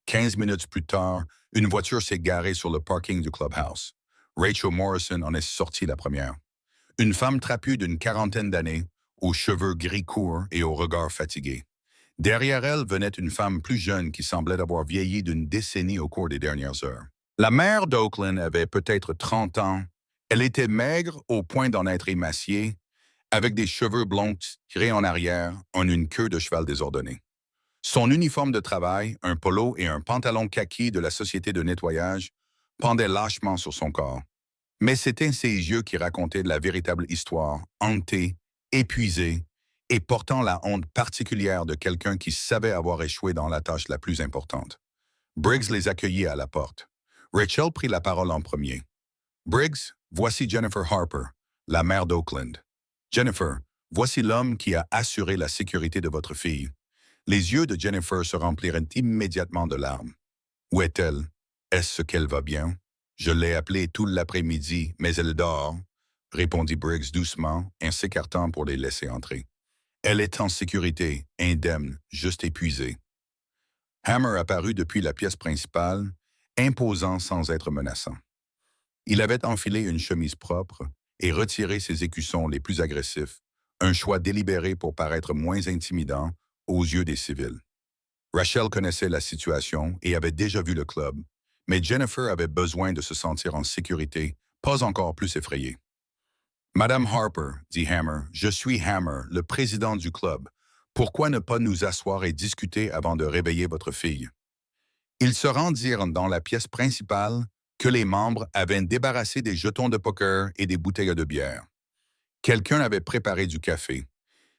15 minutes plus tard, une voiture s'est garée sur le parking du clubhouse. Rachel Morrison en est sortie la première. Une femme trapue d'une 40aine d'années, aux cheveux gris courts et au regard fatigué. Derrière elle venait une femme plus jeune qui semblait avoir vieilli d'une décennie au cours des dernières heures. La mère d'Oakland avait peut-être 30 ans. Elle était maigre au point d'en être émaciée, avec des cheveux blonds tirés en arrière en une queue de cheval désordonnée. Son uniforme de travail, un polo et un pantalon kaki de la société de nettoyage, pendaient lâchement sur son corps. Mais c'étaient ses yeux qui racontaient la véritable histoire, hantée, épuisée, et portant la honte particulière de quelqu'un qui savait avoir échoué dans la tâche la plus importante. Briggs les accueillit à la porte. Rachel prit la parole en premier. « Briggs, voici Jennifer Harper, la mère d'Oakland. Jennifer, voici l'homme qui a assuré la sécurité de votre fille. » Les yeux de Jennifer se remplirent immédiatement de larmes. « Où est-elle? Est-ce qu'elle va bien? » Je l'ai appelée tout l'après-midi, mais elle dort, répondit Briggs doucement, en s'écartant pour les laisser entrer. Elle est en sécurité, indemne, juste épuisée. Hammer apparut depuis la pièce principale, imposant sans être menaçant. Il avait enfilé une chemise propre et retiré ses écussons les plus agressifs, un choix délibéré pour paraître moins intimidant aux yeux des civils. Rachel connaissait la situation et avait déjà vu le club, mais Jennifer avait besoin de se sentir en sécurité, pas encore plus effrayée. Madame Harper, dit Hammer, je suis Hammer, le président du club. Pourquoi ne pas nous asseoir et discuter avant de réveiller votre fille? Ils se rendirent dans la pièce principale que les membres avaient débarrassé des jetons de poker et des bouteilles de bière. Quelqu'un avait préparé du café.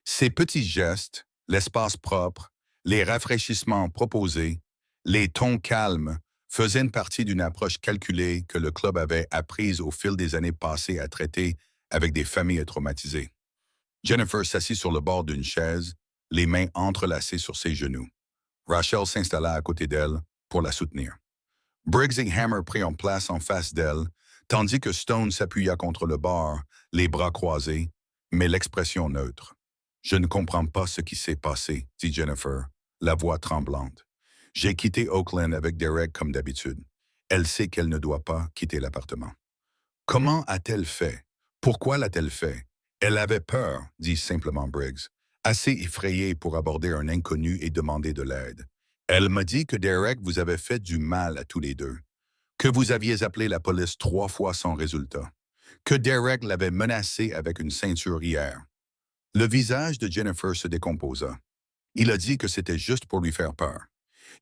Ces petits gestes, l'espace propre, les rafraîchissements proposés, les tons calmes faisaient une partie d'une approche calculée que le club avait apprise au fil des années passées à traiter avec des familles traumatisées. Jennifer s'assit sur le bord d'une chaise, les mains entrelacées sur ses genoux. Rachel s'installa à côté d'elle pour la soutenir. Briggs et Hammer prirent place en face d'elle, tandis que Stone s'appuya contre le bord, les bras croisés, mais l'expression neutre. « Je ne comprends pas ce qui s'est passé, » dit Jennifer, la voix tremblante. « J'ai quitté Oakland avec Derek comme d'habitude. Elle sait qu'elle ne doit pas quitter l'appartement. » « Comment a-t-elle fait? Pourquoi l'a-t-elle fait? Elle avait peur, dit simplement Briggs, assez effrayée pour aborder un inconnu et demander de l'aide. Elle m'a dit que Derek vous avait fait du mal à tous les deux, que vous aviez appelé la police 3 fois sans résultat, que Derek l'avait menacé avec une ceinture hier. Le visage de Jennifer se décomposa. Il a dit que c'était juste pour lui faire peur.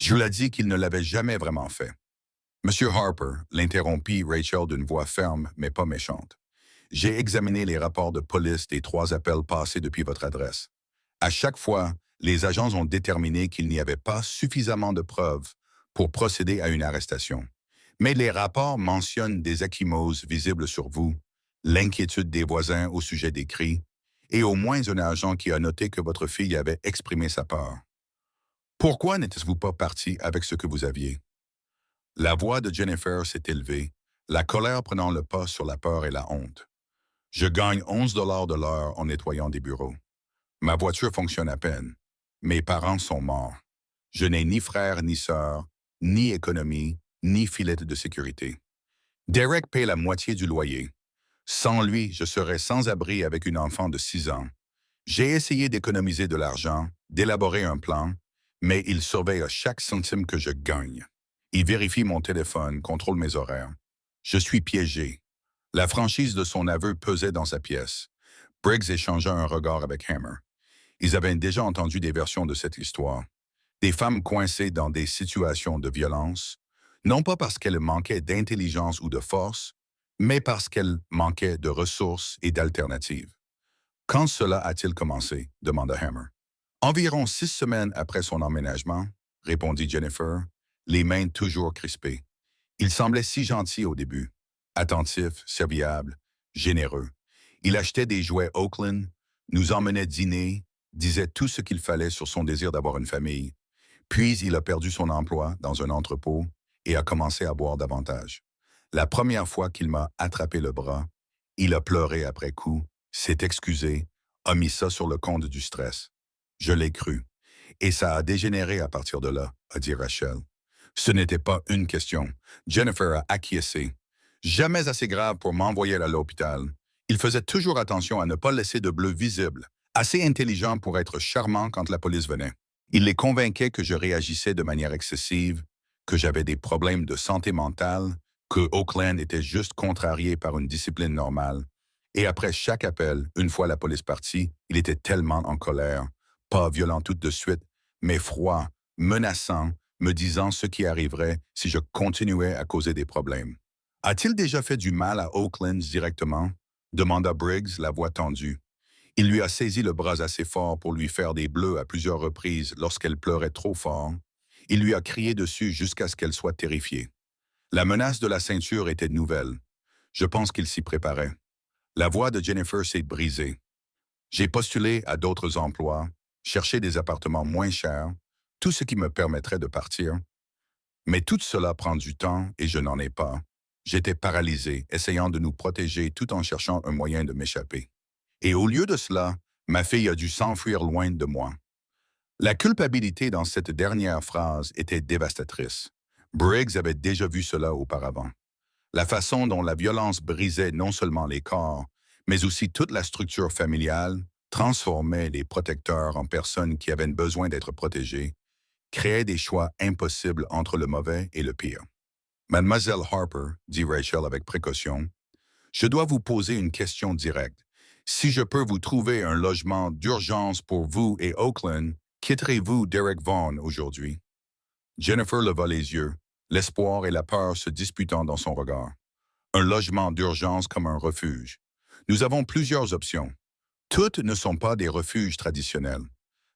Je lui ai dit qu'il ne l'avait jamais vraiment fait. Monsieur Harper, l'interrompit Rachel d'une voix ferme mais pas méchante. J'ai examiné les rapports de police des 3 appels passés depuis votre adresse. À chaque fois, les agents ont déterminé qu'il n'y avait pas suffisamment de preuves pour procéder à une arrestation. Mais les rapports mentionnent des ecchymoses visibles sur vous, l'inquiétude des voisins au sujet des cris, et au moins un agent qui a noté que votre fille avait exprimé sa peur. Pourquoi n'êtes-vous pas parti avec ce que vous aviez? La voix de Jennifer s'est élevée, la colère prenant le pas sur la peur et la honte. Je gagne 11 de l'heure en nettoyant des bureaux. Ma voiture fonctionne à peine. Mes parents sont morts. Je n'ai ni frère ni sœur, ni économie, ni filet de sécurité. Derek paie la moitié du loyer. Sans lui, je serais sans abri avec une enfant de 6 ans. J'ai essayé d'économiser de l'argent, d'élaborer un plan, mais il surveille à chaque centime que je gagne. Il vérifie mon téléphone, contrôle mes horaires. Je suis piégé. La franchise de son aveu pesait dans sa pièce. Briggs échangea un regard avec Hammer. Ils avaient déjà entendu des versions de cette histoire. Des femmes coincées dans des situations de violence, non pas parce qu'elles manquaient d'intelligence ou de force, mais parce qu'elles manquaient de ressources et d'alternatives. Quand cela a-t-il commencé? Demanda Hammer. Environ 6 semaines après son emménagement, répondit Jennifer, les mains toujours crispées. Il semblait si gentil au début, attentif, serviable, généreux. Il achetait des jouets Oakland, nous emmenait dîner, disait tout ce qu'il fallait sur son désir d'avoir une famille. Puis il a perdu son emploi dans un entrepôt et a commencé à boire davantage. La première fois qu'il m'a attrapé le bras, il a pleuré après coup, s'est excusé, a mis ça sur le compte du stress. Je l'ai cru. Et ça a dégénéré à partir de là, a dit Rachel. Ce n'était pas une question. Jennifer a acquiescé. Jamais assez grave pour m'envoyer à l'hôpital. Il faisait toujours attention à ne pas laisser de bleu visible. Assez intelligent pour être charmant quand la police venait. Il les convainquait que je réagissais de manière excessive, que j'avais des problèmes de santé mentale, que Oakland était juste contrarié par une discipline normale. Et après chaque appel, une fois la police partie, il était tellement en colère, pas violent tout de suite, mais froid, menaçant, me disant ce qui arriverait si je continuais à causer des problèmes. « A-t-il déjà fait du mal à Oakland directement? » demanda Briggs, la voix tendue. Il lui a saisi le bras assez fort pour lui faire des bleus à plusieurs reprises lorsqu'elle pleurait trop fort. Il lui a crié dessus jusqu'à ce qu'elle soit terrifiée. La menace de la ceinture était nouvelle. Je pense qu'il s'y préparait. La voix de Jennifer s'est brisée. J'ai postulé à d'autres emplois, cherché des appartements moins chers, tout ce qui me permettrait de partir. Mais tout cela prend du temps et je n'en ai pas. J'étais paralysé, essayant de nous protéger tout en cherchant un moyen de m'échapper. Et au lieu de cela, ma fille a dû s'enfuir loin de moi. La culpabilité dans cette dernière phrase était dévastatrice. Briggs avait déjà vu cela auparavant. La façon dont la violence brisait non seulement les corps, mais aussi toute la structure familiale, transformait les protecteurs en personnes qui avaient besoin d'être protégées, créait des choix impossibles entre le mauvais et le pire. Mademoiselle Harper, dit Rachel avec précaution, je dois vous poser une question directe. Si je peux vous trouver un logement d'urgence pour vous et Oakland, quitterez-vous Derek Vaughn aujourd'hui? Jennifer leva les yeux, l'espoir et la peur se disputant dans son regard. Un logement d'urgence comme un refuge. Nous avons plusieurs options. Toutes ne sont pas des refuges traditionnels.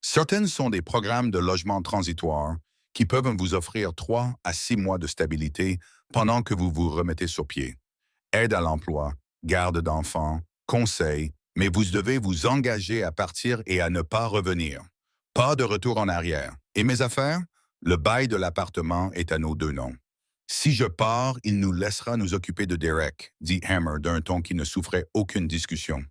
Certaines sont des programmes de logement transitoire qui peuvent vous offrir 3 à 6 mois de stabilité pendant que vous vous remettez sur pied. Aide à l'emploi, garde d'enfants, conseils, mais vous devez vous engager à partir et à ne pas revenir. Pas de retour en arrière. Et mes affaires? Le bail de l'appartement est à nos deux noms. Si je pars, il nous laissera nous occuper de Derek, dit Hammer d'un ton qui ne souffrait aucune discussion.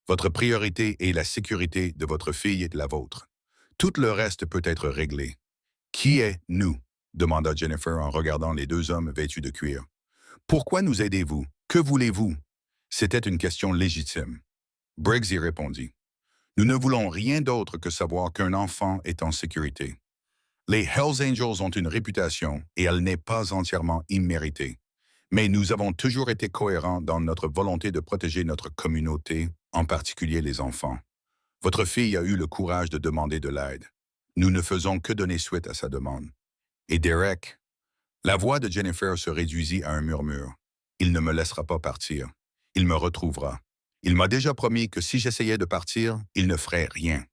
Votre priorité est la sécurité de votre fille et de la vôtre. Tout le reste peut être réglé. Qui est nous? Demanda Jennifer en regardant les deux hommes vêtus de cuir. Pourquoi nous aidez-vous? Que voulez-vous? C'était une question légitime. Briggs y répondit. Nous ne voulons rien d'autre que savoir qu'un enfant est en sécurité. Les Hells Angels ont une réputation et elle n'est pas entièrement imméritée. Mais nous avons toujours été cohérents dans notre volonté de protéger notre communauté, en particulier les enfants. Votre fille a eu le courage de demander de l'aide. Nous ne faisons que donner suite à sa demande. Et Derek? La voix de Jennifer se réduisit à un murmure. Il ne me laissera pas partir. Il me retrouvera. Il m'a déjà promis que si j'essayais de partir, il ne ferait rien.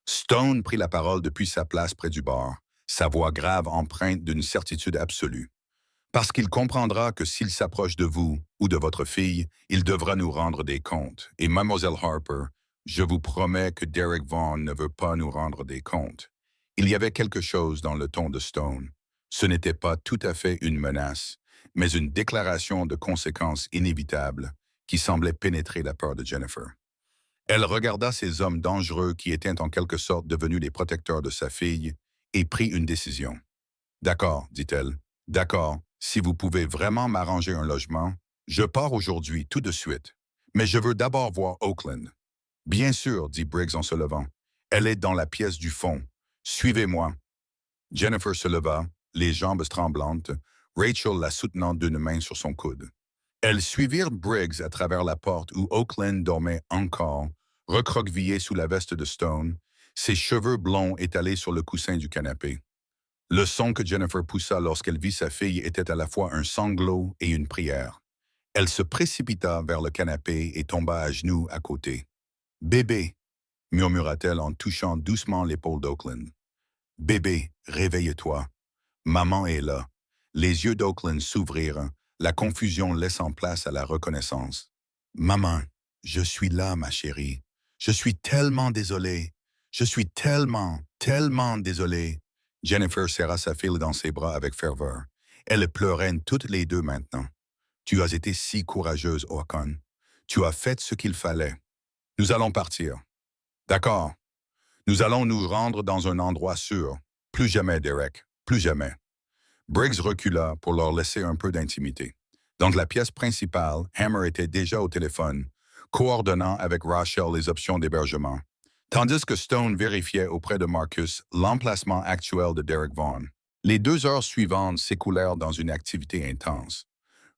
Stone prit la parole depuis sa place près du bar, sa voix grave empreinte d'une certitude absolue. Parce qu'il comprendra que s'il s'approche de vous ou de votre fille, il devra nous rendre des comptes. Et Mademoiselle Harper, je vous promets que Derek Vaughn ne veut pas nous rendre des comptes. Il y avait quelque chose dans le ton de Stone. Ce n'était pas tout à fait une menace, mais une déclaration de conséquences inévitables qui semblait pénétrer la peur de Jennifer. Elle regarda ces hommes dangereux qui étaient en quelque sorte devenus les protecteurs de sa fille et prit une décision. « D'accord, dit-elle. D'accord, si vous pouvez vraiment m'arranger un logement, je pars aujourd'hui tout de suite. Mais je veux d'abord voir Oakland. » « Bien sûr, dit Briggs en se levant. Elle est dans la pièce du fond. Suivez-moi. » Jennifer se leva, les jambes tremblantes, Rachel la soutenant d'une main sur son coude. Elles suivirent Briggs à travers la porte où Oakland dormait encore, recroquevillé sous la veste de Stone, ses cheveux blonds étalés sur le coussin du canapé. Le son que Jennifer poussa lorsqu'elle vit sa fille était à la fois un sanglot et une prière. Elle se précipita vers le canapé et tomba à genoux à côté. « Bébé, » murmura-t-elle en touchant doucement l'épaule d'Oakland. « Bébé, réveille-toi. Maman est là. » Les yeux d'Oakland s'ouvrirent, la confusion laissant place à la reconnaissance. « Maman, je suis là, ma chérie. Je suis tellement désolé. Je suis tellement désolé. » Jennifer serra sa fille dans ses bras avec ferveur. Elles pleuraient toutes les deux maintenant. « Tu as été si courageuse, Oakland. Tu as fait ce qu'il fallait. Nous allons partir. »« D'accord. Nous allons nous rendre dans un endroit sûr. Plus jamais, Derek. Plus jamais. » Briggs recula pour leur laisser un peu d'intimité. Dans la pièce principale, Hammer était déjà au téléphone, coordonnant avec Rachel les options d'hébergement, tandis que Stone vérifiait auprès de Marcus l'emplacement actuel de Derek Vaughn. Les 2 heures suivantes s'écoulèrent dans une activité intense.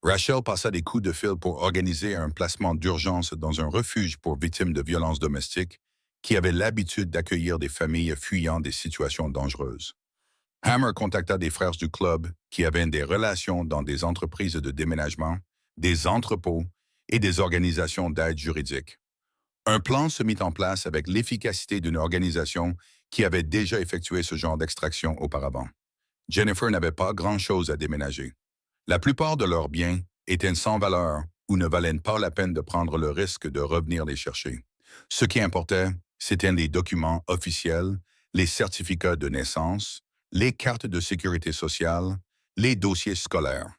Rachel passa des coups de fil pour organiser un placement d'urgence dans un refuge pour victimes de violences domestiques qui avait l'habitude d'accueillir des familles fuyant des situations dangereuses. Hammer contacta des frères du club qui avaient des relations dans des entreprises de déménagement, des entrepôts et des organisations d'aide juridique. Un plan se mit en place avec l'efficacité d'une organisation qui avait déjà effectué ce genre d'extraction auparavant. Jennifer n'avait pas grand-chose à déménager. La plupart de leurs biens étaient sans valeur ou ne valaient pas la peine de prendre le risque de revenir les chercher. Ce qui importait, c'étaient les documents officiels, les certificats de naissance, les cartes de sécurité sociale, les dossiers scolaires.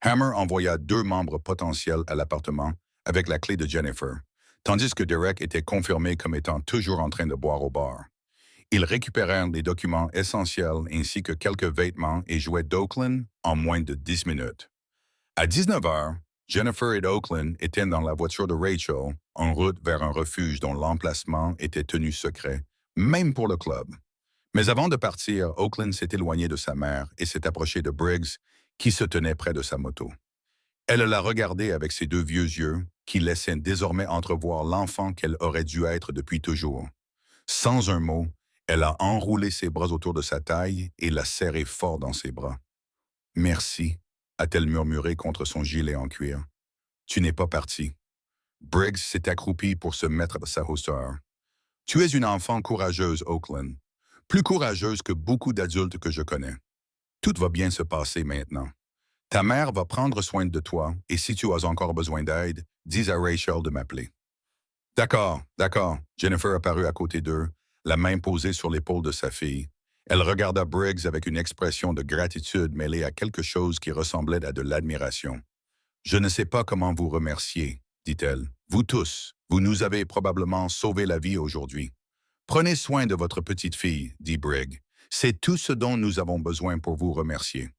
Hammer envoya 2 membres potentiels à l'appartement avec la clé de Jennifer, tandis que Derek était confirmé comme étant toujours en train de boire au bar. Ils récupérèrent des documents essentiels ainsi que quelques vêtements et jouets d'Oakland en moins de 10 minutes. À 19 heures, Jennifer et Oakland étaient dans la voiture de Rachel en route vers un refuge dont l'emplacement était tenu secret, même pour le club. Mais avant de partir, Oakland s'est éloigné de sa mère et s'est approché de Briggs, qui se tenait près de sa moto. Elle l'a regardé avec ses 2 vieux yeux, qui laissaient désormais entrevoir l'enfant qu'elle aurait dû être depuis toujours. Sans un mot, elle a enroulé ses bras autour de sa taille et l'a serré fort dans ses bras. Merci, a-t-elle murmuré contre son gilet en cuir. Tu n'es pas parti. Briggs s'est accroupi pour se mettre à sa hauteur. Tu es une enfant courageuse, Oakland. Plus courageuse que beaucoup d'adultes que je connais. Tout va bien se passer maintenant. Ta mère va prendre soin de toi et si tu as encore besoin d'aide, dis à Rachel de m'appeler. D'accord, d'accord. Jennifer apparut à côté d'eux, la main posée sur l'épaule de sa fille. Elle regarda Briggs avec une expression de gratitude mêlée à quelque chose qui ressemblait à de l'admiration. Je ne sais pas comment vous remercier, dit-elle. Vous tous, vous nous avez probablement sauvé la vie aujourd'hui. Prenez soin de votre petite fille, dit Briggs. C'est tout ce dont nous avons besoin pour vous remercier.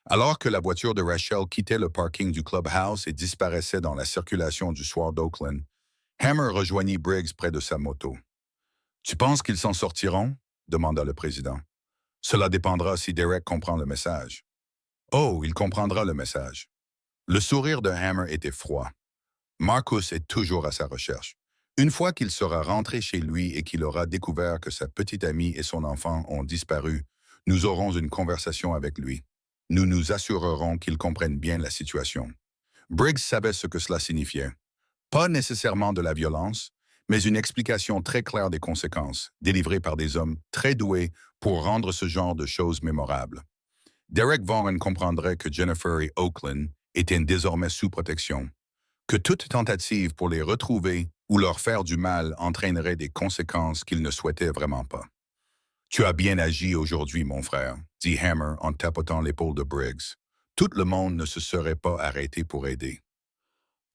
Alors que la voiture de Rachel quittait le parking du clubhouse et disparaissait dans la circulation du soir d'Oakland, Hammer rejoignit Briggs près de sa moto. Tu penses qu'ils s'en sortiront? Demanda le président. Cela dépendra si Derek comprend le message. Oh, il comprendra le message. Le sourire de Hammer était froid. Marcus est toujours à sa recherche. Une fois qu'il sera rentré chez lui et qu'il aura découvert que sa petite amie et son enfant ont disparu, nous aurons une conversation avec lui. Nous nous assurerons qu'il comprenne bien la situation. Briggs savait ce que cela signifiait. Pas nécessairement de la violence, mais une explication très claire des conséquences, délivrée par des hommes très doués pour rendre ce genre de choses mémorables. Derek Vaughan comprendrait que Jennifer et Oakland étaient désormais sous protection, que toute tentative pour les retrouver ou leur faire du mal entraînerait des conséquences qu'il ne souhaitait vraiment pas. Tu as bien agi aujourd'hui, mon frère, dit Hammer en tapotant l'épaule de Briggs. Tout le monde ne se serait pas arrêté pour aider.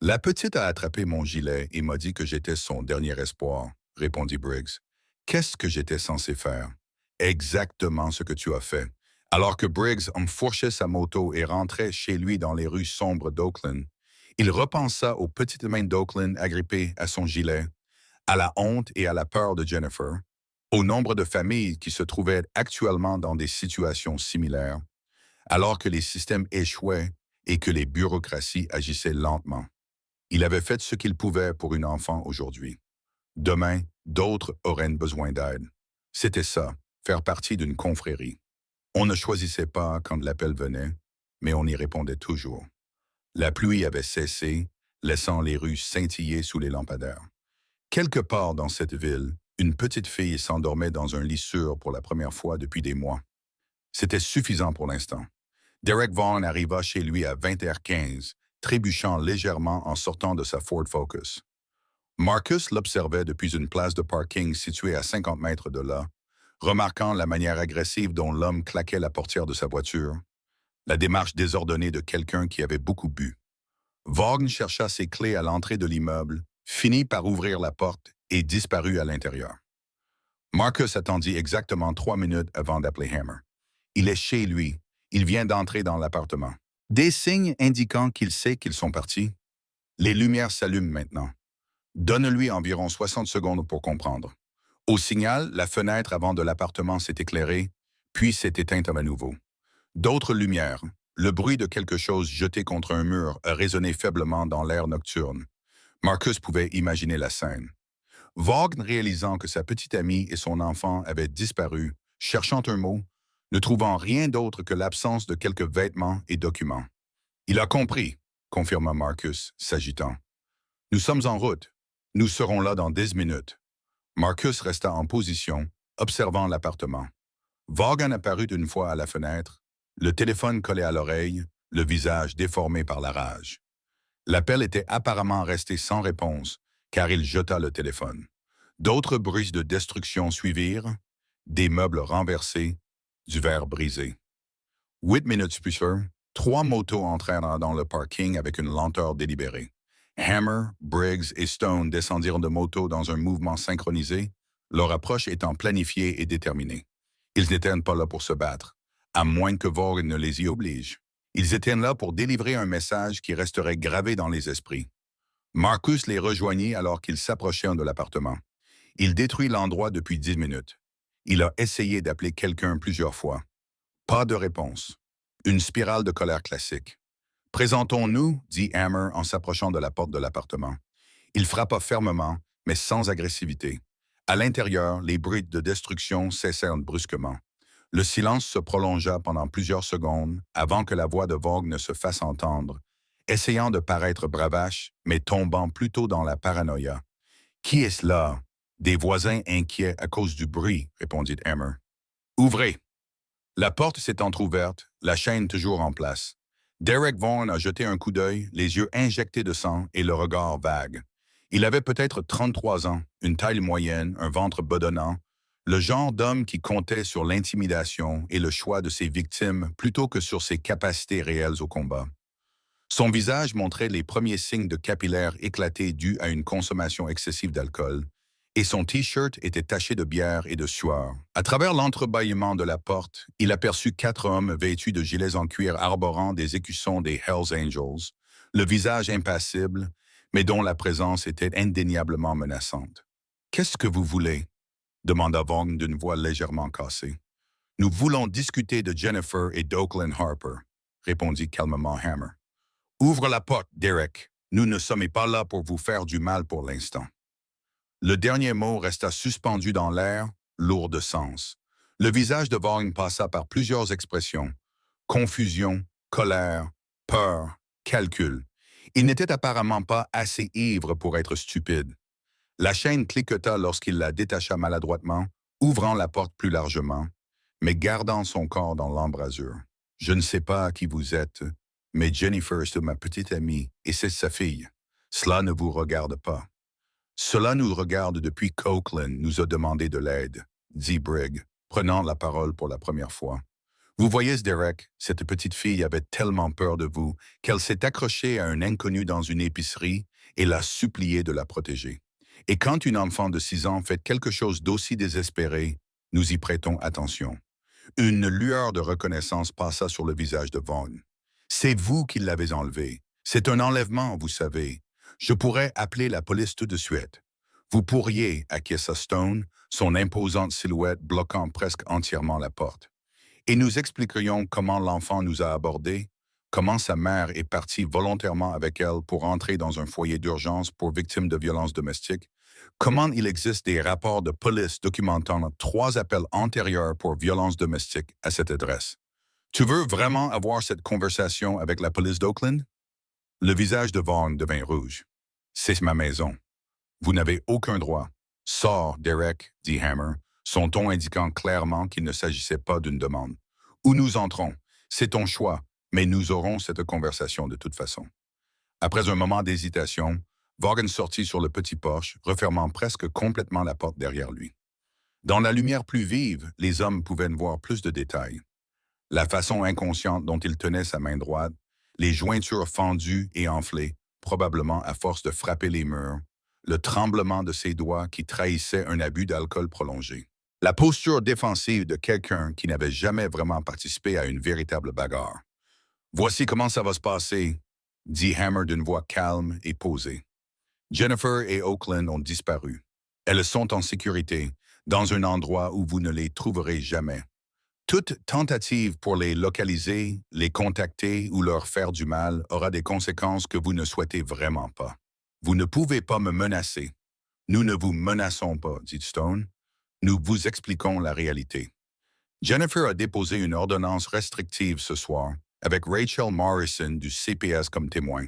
La petite a attrapé mon gilet et m'a dit que j'étais son dernier espoir, répondit Briggs. Qu'est-ce que j'étais censé faire? Exactement ce que tu as fait. Alors que Briggs enfourchait sa moto et rentrait chez lui dans les rues sombres d'Oakland, il repensa aux petites mains d'Oakland agrippées à son gilet, à la honte et à la peur de Jennifer, au nombre de familles qui se trouvaient actuellement dans des situations similaires, alors que les systèmes échouaient et que les bureaucraties agissaient lentement. Il avait fait ce qu'il pouvait pour une enfant aujourd'hui. Demain, d'autres auraient besoin d'aide. C'était ça, faire partie d'une confrérie. On ne choisissait pas quand l'appel venait, mais on y répondait toujours. La pluie avait cessé, laissant les rues scintiller sous les lampadaires. Quelque part dans cette ville, une petite fille s'endormait dans un lit sûr pour la première fois depuis des mois. C'était suffisant pour l'instant. Derek Vaughan arriva chez lui à 20h15, trébuchant légèrement en sortant de sa Ford Focus. Marcus l'observait depuis une place de parking située à 50 mètres de là, remarquant la manière agressive dont l'homme claquait la portière de sa voiture, la démarche désordonnée de quelqu'un qui avait beaucoup bu. Vaughan chercha ses clés à l'entrée de l'immeuble, finit par ouvrir la porte et disparut à l'intérieur. Marcus attendit exactement 3 minutes avant d'appeler Hammer. Il est chez lui. Il vient d'entrer dans l'appartement. Des signes indiquant qu'il sait qu'ils sont partis. Les lumières s'allument maintenant. Donne-lui environ 60 secondes pour comprendre. Au signal, la fenêtre avant de l'appartement s'est éclairée, puis s'est éteinte à nouveau. D'autres lumières, le bruit de quelque chose jeté contre un mur a résonné faiblement dans l'air nocturne. Marcus pouvait imaginer la scène. Vaughan, réalisant que sa petite amie et son enfant avaient disparu, cherchant un mot, ne trouvant rien d'autre que l'absence de quelques vêtements et documents. Il a compris, confirma Marcus, s'agitant. Nous sommes en route. Nous serons là dans 10 minutes. Marcus resta en position, observant l'appartement. Vaughan apparut une fois à la fenêtre, le téléphone collé à l'oreille, le visage déformé par la rage. L'appel était apparemment resté sans réponse, car il jeta le téléphone. D'autres bruits de destruction suivirent, des meubles renversés, du verre brisé. 8 minutes plus tard, 3 motos entrèrent dans le parking avec une lenteur délibérée. Hammer, Briggs et Stone descendirent de moto dans un mouvement synchronisé, leur approche étant planifiée et déterminée. Ils n'étaient pas là pour se battre, à moins que Vaughan ne les y oblige. Ils étaient là pour délivrer un message qui resterait gravé dans les esprits. Marcus les rejoignit alors qu'ils s'approchèrent de l'appartement. Il détruit l'endroit depuis 10 minutes. Il a essayé d'appeler quelqu'un plusieurs fois. Pas de réponse. Une spirale de colère classique. Présentons-nous, dit Hammer en s'approchant de la porte de l'appartement. Il frappa fermement, mais sans agressivité. À l'intérieur, les bruits de destruction cessèrent brusquement. Le silence se prolongea pendant plusieurs secondes avant que la voix de Vaughan ne se fasse entendre, essayant de paraître bravache, mais tombant plutôt dans la paranoïa. « Qui est-ce là? » « Des voisins inquiets à cause du bruit, répondit Hammer. « Ouvrez !» La porte s'est entr'ouverte, la chaîne toujours en place. Derek Vaughan a jeté un coup d'œil, les yeux injectés de sang et le regard vague. Il avait peut-être 33 ans, une taille moyenne, un ventre bedonnant, le genre d'homme qui comptait sur l'intimidation et le choix de ses victimes plutôt que sur ses capacités réelles au combat. Son visage montrait les premiers signes de capillaires éclatés dus à une consommation excessive d'alcool, et son T-shirt était taché de bière et de sueur. À travers l'entrebâillement de la porte, il aperçut 4 hommes vêtus de gilets en cuir arborant des écussons des Hells Angels, le visage impassible, mais dont la présence était indéniablement menaçante. « Qu'est-ce que vous voulez? » demanda Vaughan d'une voix légèrement cassée. « Nous voulons discuter de Jennifer et d'Oakland Harper, » répondit calmement Hammer. « Ouvre la porte, Derek. Nous ne sommes pas là pour vous faire du mal pour l'instant. » Le dernier mot resta suspendu dans l'air, lourd de sens. Le visage de Vaughan passa par plusieurs expressions. Confusion, colère, peur, calcul. Il n'était apparemment pas assez ivre pour être stupide. La chaîne cliqueta lorsqu'il la détacha maladroitement, ouvrant la porte plus largement, mais gardant son corps dans l'embrasure. « Je ne sais pas qui vous êtes, mais Jennifer est ma petite amie et c'est sa fille. Cela ne vous regarde pas. » Cela nous regarde depuis qu'Oakland nous a demandé de l'aide, dit Briggs, prenant la parole pour la première fois. Vous voyez, Derek, cette petite fille avait tellement peur de vous qu'elle s'est accrochée à un inconnu dans une épicerie et l'a supplié de la protéger. Et quand une enfant de 6 ans fait quelque chose d'aussi désespéré, nous y prêtons attention. Une lueur de reconnaissance passa sur le visage de Vaughan. C'est vous qui l'avez enlevée. C'est un enlèvement, vous savez. Je pourrais appeler la police tout de suite. Vous pourriez, acquiesça Stone, son imposante silhouette bloquant presque entièrement la porte. Et nous expliquerions comment l'enfant nous a abordés, comment sa mère est partie volontairement avec elle pour entrer dans un foyer d'urgence pour victimes de violences domestiques, comment il existe des rapports de police documentant 3 appels antérieurs pour violences domestiques à cette adresse. Tu veux vraiment avoir cette conversation avec la police d'Oakland? Le visage de Vaughan devint rouge. C'est ma maison. Vous n'avez aucun droit. Sors, Derek, dit Hammer, son ton indiquant clairement qu'il ne s'agissait pas d'une demande. Où nous entrons, c'est ton choix, mais nous aurons cette conversation de toute façon. Après un moment d'hésitation, Vaughan sortit sur le petit porche, refermant presque complètement la porte derrière lui. Dans la lumière plus vive, les hommes pouvaient voir plus de détails. La façon inconsciente dont il tenait sa main droite, les jointures fendues et enflées, probablement à force de frapper les murs, le tremblement de ses doigts qui trahissait un abus d'alcool prolongé. La posture défensive de quelqu'un qui n'avait jamais vraiment participé à une véritable bagarre. « Voici comment ça va se passer », dit Hammer d'une voix calme et posée. Jennifer et Oakland ont disparu. Elles sont en sécurité, dans un endroit où vous ne les trouverez jamais. Toute tentative pour les localiser, les contacter ou leur faire du mal aura des conséquences que vous ne souhaitez vraiment pas. Vous ne pouvez pas me menacer. Nous ne vous menaçons pas, dit Stone. Nous vous expliquons la réalité. Jennifer a déposé une ordonnance restrictive ce soir, avec Rachel Morrison du CPS comme témoin.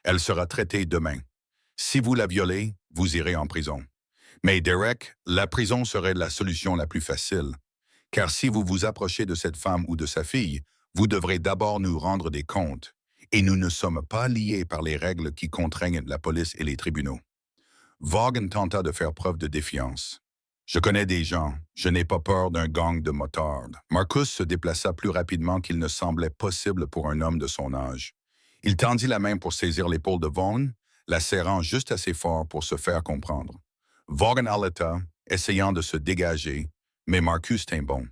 Elle sera traitée demain. Si vous la violez, vous irez en prison. Mais Derek, la prison serait la solution la plus facile. Car si vous vous approchez de cette femme ou de sa fille, vous devrez d'abord nous rendre des comptes. Et nous ne sommes pas liés par les règles qui contraignent la police et les tribunaux. Vaughan tenta de faire preuve de défiance. Je connais des gens. Je n'ai pas peur d'un gang de motards. Marcus se déplaça plus rapidement qu'il ne semblait possible pour un homme de son âge. Il tendit la main pour saisir l'épaule de Vaughn, la serrant juste assez fort pour se faire comprendre. Vaughan haleta, essayant de se dégager, mais Marcus tint bon.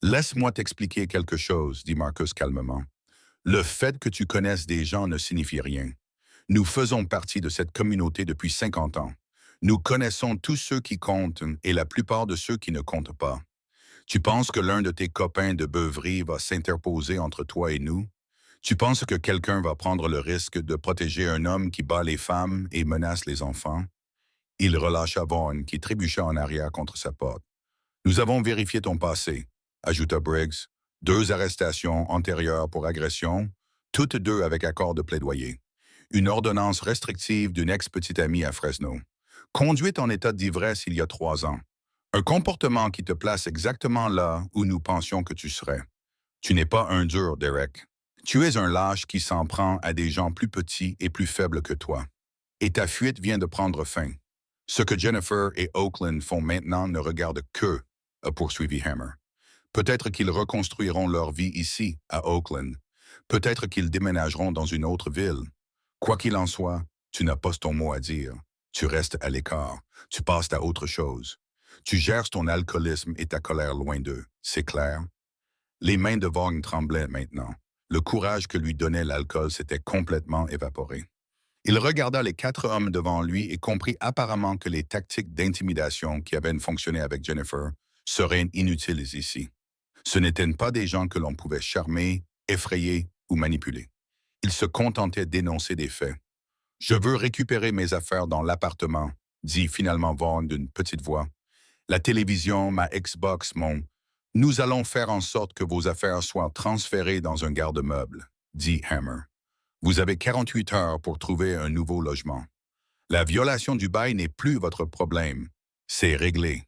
Laisse-moi t'expliquer quelque chose, dit Marcus calmement. Le fait que tu connaisses des gens ne signifie rien. Nous faisons partie de cette communauté depuis 50 ans. Nous connaissons tous ceux qui comptent et la plupart de ceux qui ne comptent pas. Tu penses que l'un de tes copains de beuverie va s'interposer entre toi et nous? Tu penses que quelqu'un va prendre le risque de protéger un homme qui bat les femmes et menace les enfants? Il relâcha Vaughn, qui trébucha en arrière contre sa porte. Nous avons vérifié ton passé, ajouta Briggs. 2 arrestations antérieures pour agression, toutes 2 avec accord de plaidoyer. Une ordonnance restrictive d'une ex-petite amie à Fresno. Conduite en état d'ivresse il y a 3 ans. Un comportement qui te place exactement là où nous pensions que tu serais. Tu n'es pas un dur, Derek. Tu es un lâche qui s'en prend à des gens plus petits et plus faibles que toi. Et ta fuite vient de prendre fin. Ce que Jennifer et Oakland font maintenant ne regarde que, a poursuivi Hammer. Peut-être qu'ils reconstruiront leur vie ici, à Oakland. Peut-être qu'ils déménageront dans une autre ville. Quoi qu'il en soit, tu n'as pas ton mot à dire. Tu restes à l'écart. Tu passes à autre chose. Tu gères ton alcoolisme et ta colère loin d'eux. C'est clair? Les mains de Vaughn tremblaient maintenant. Le courage que lui donnait l'alcool s'était complètement évaporé. Il regarda les 4 hommes devant lui et comprit apparemment que les tactiques d'intimidation qui avaient fonctionné avec Jennifer seraient inutiles ici. Ce n'étaient pas des gens que l'on pouvait charmer, effrayer ou manipuler. Ils se contentaient d'énoncer des faits. « Je veux récupérer mes affaires dans l'appartement », dit finalement Vaughn d'une petite voix. « La télévision, ma Xbox, mon... Nous allons faire en sorte que vos affaires soient transférées dans un garde-meuble », dit Hammer. « Vous avez 48 heures pour trouver un nouveau logement. La violation du bail n'est plus votre problème. C'est réglé.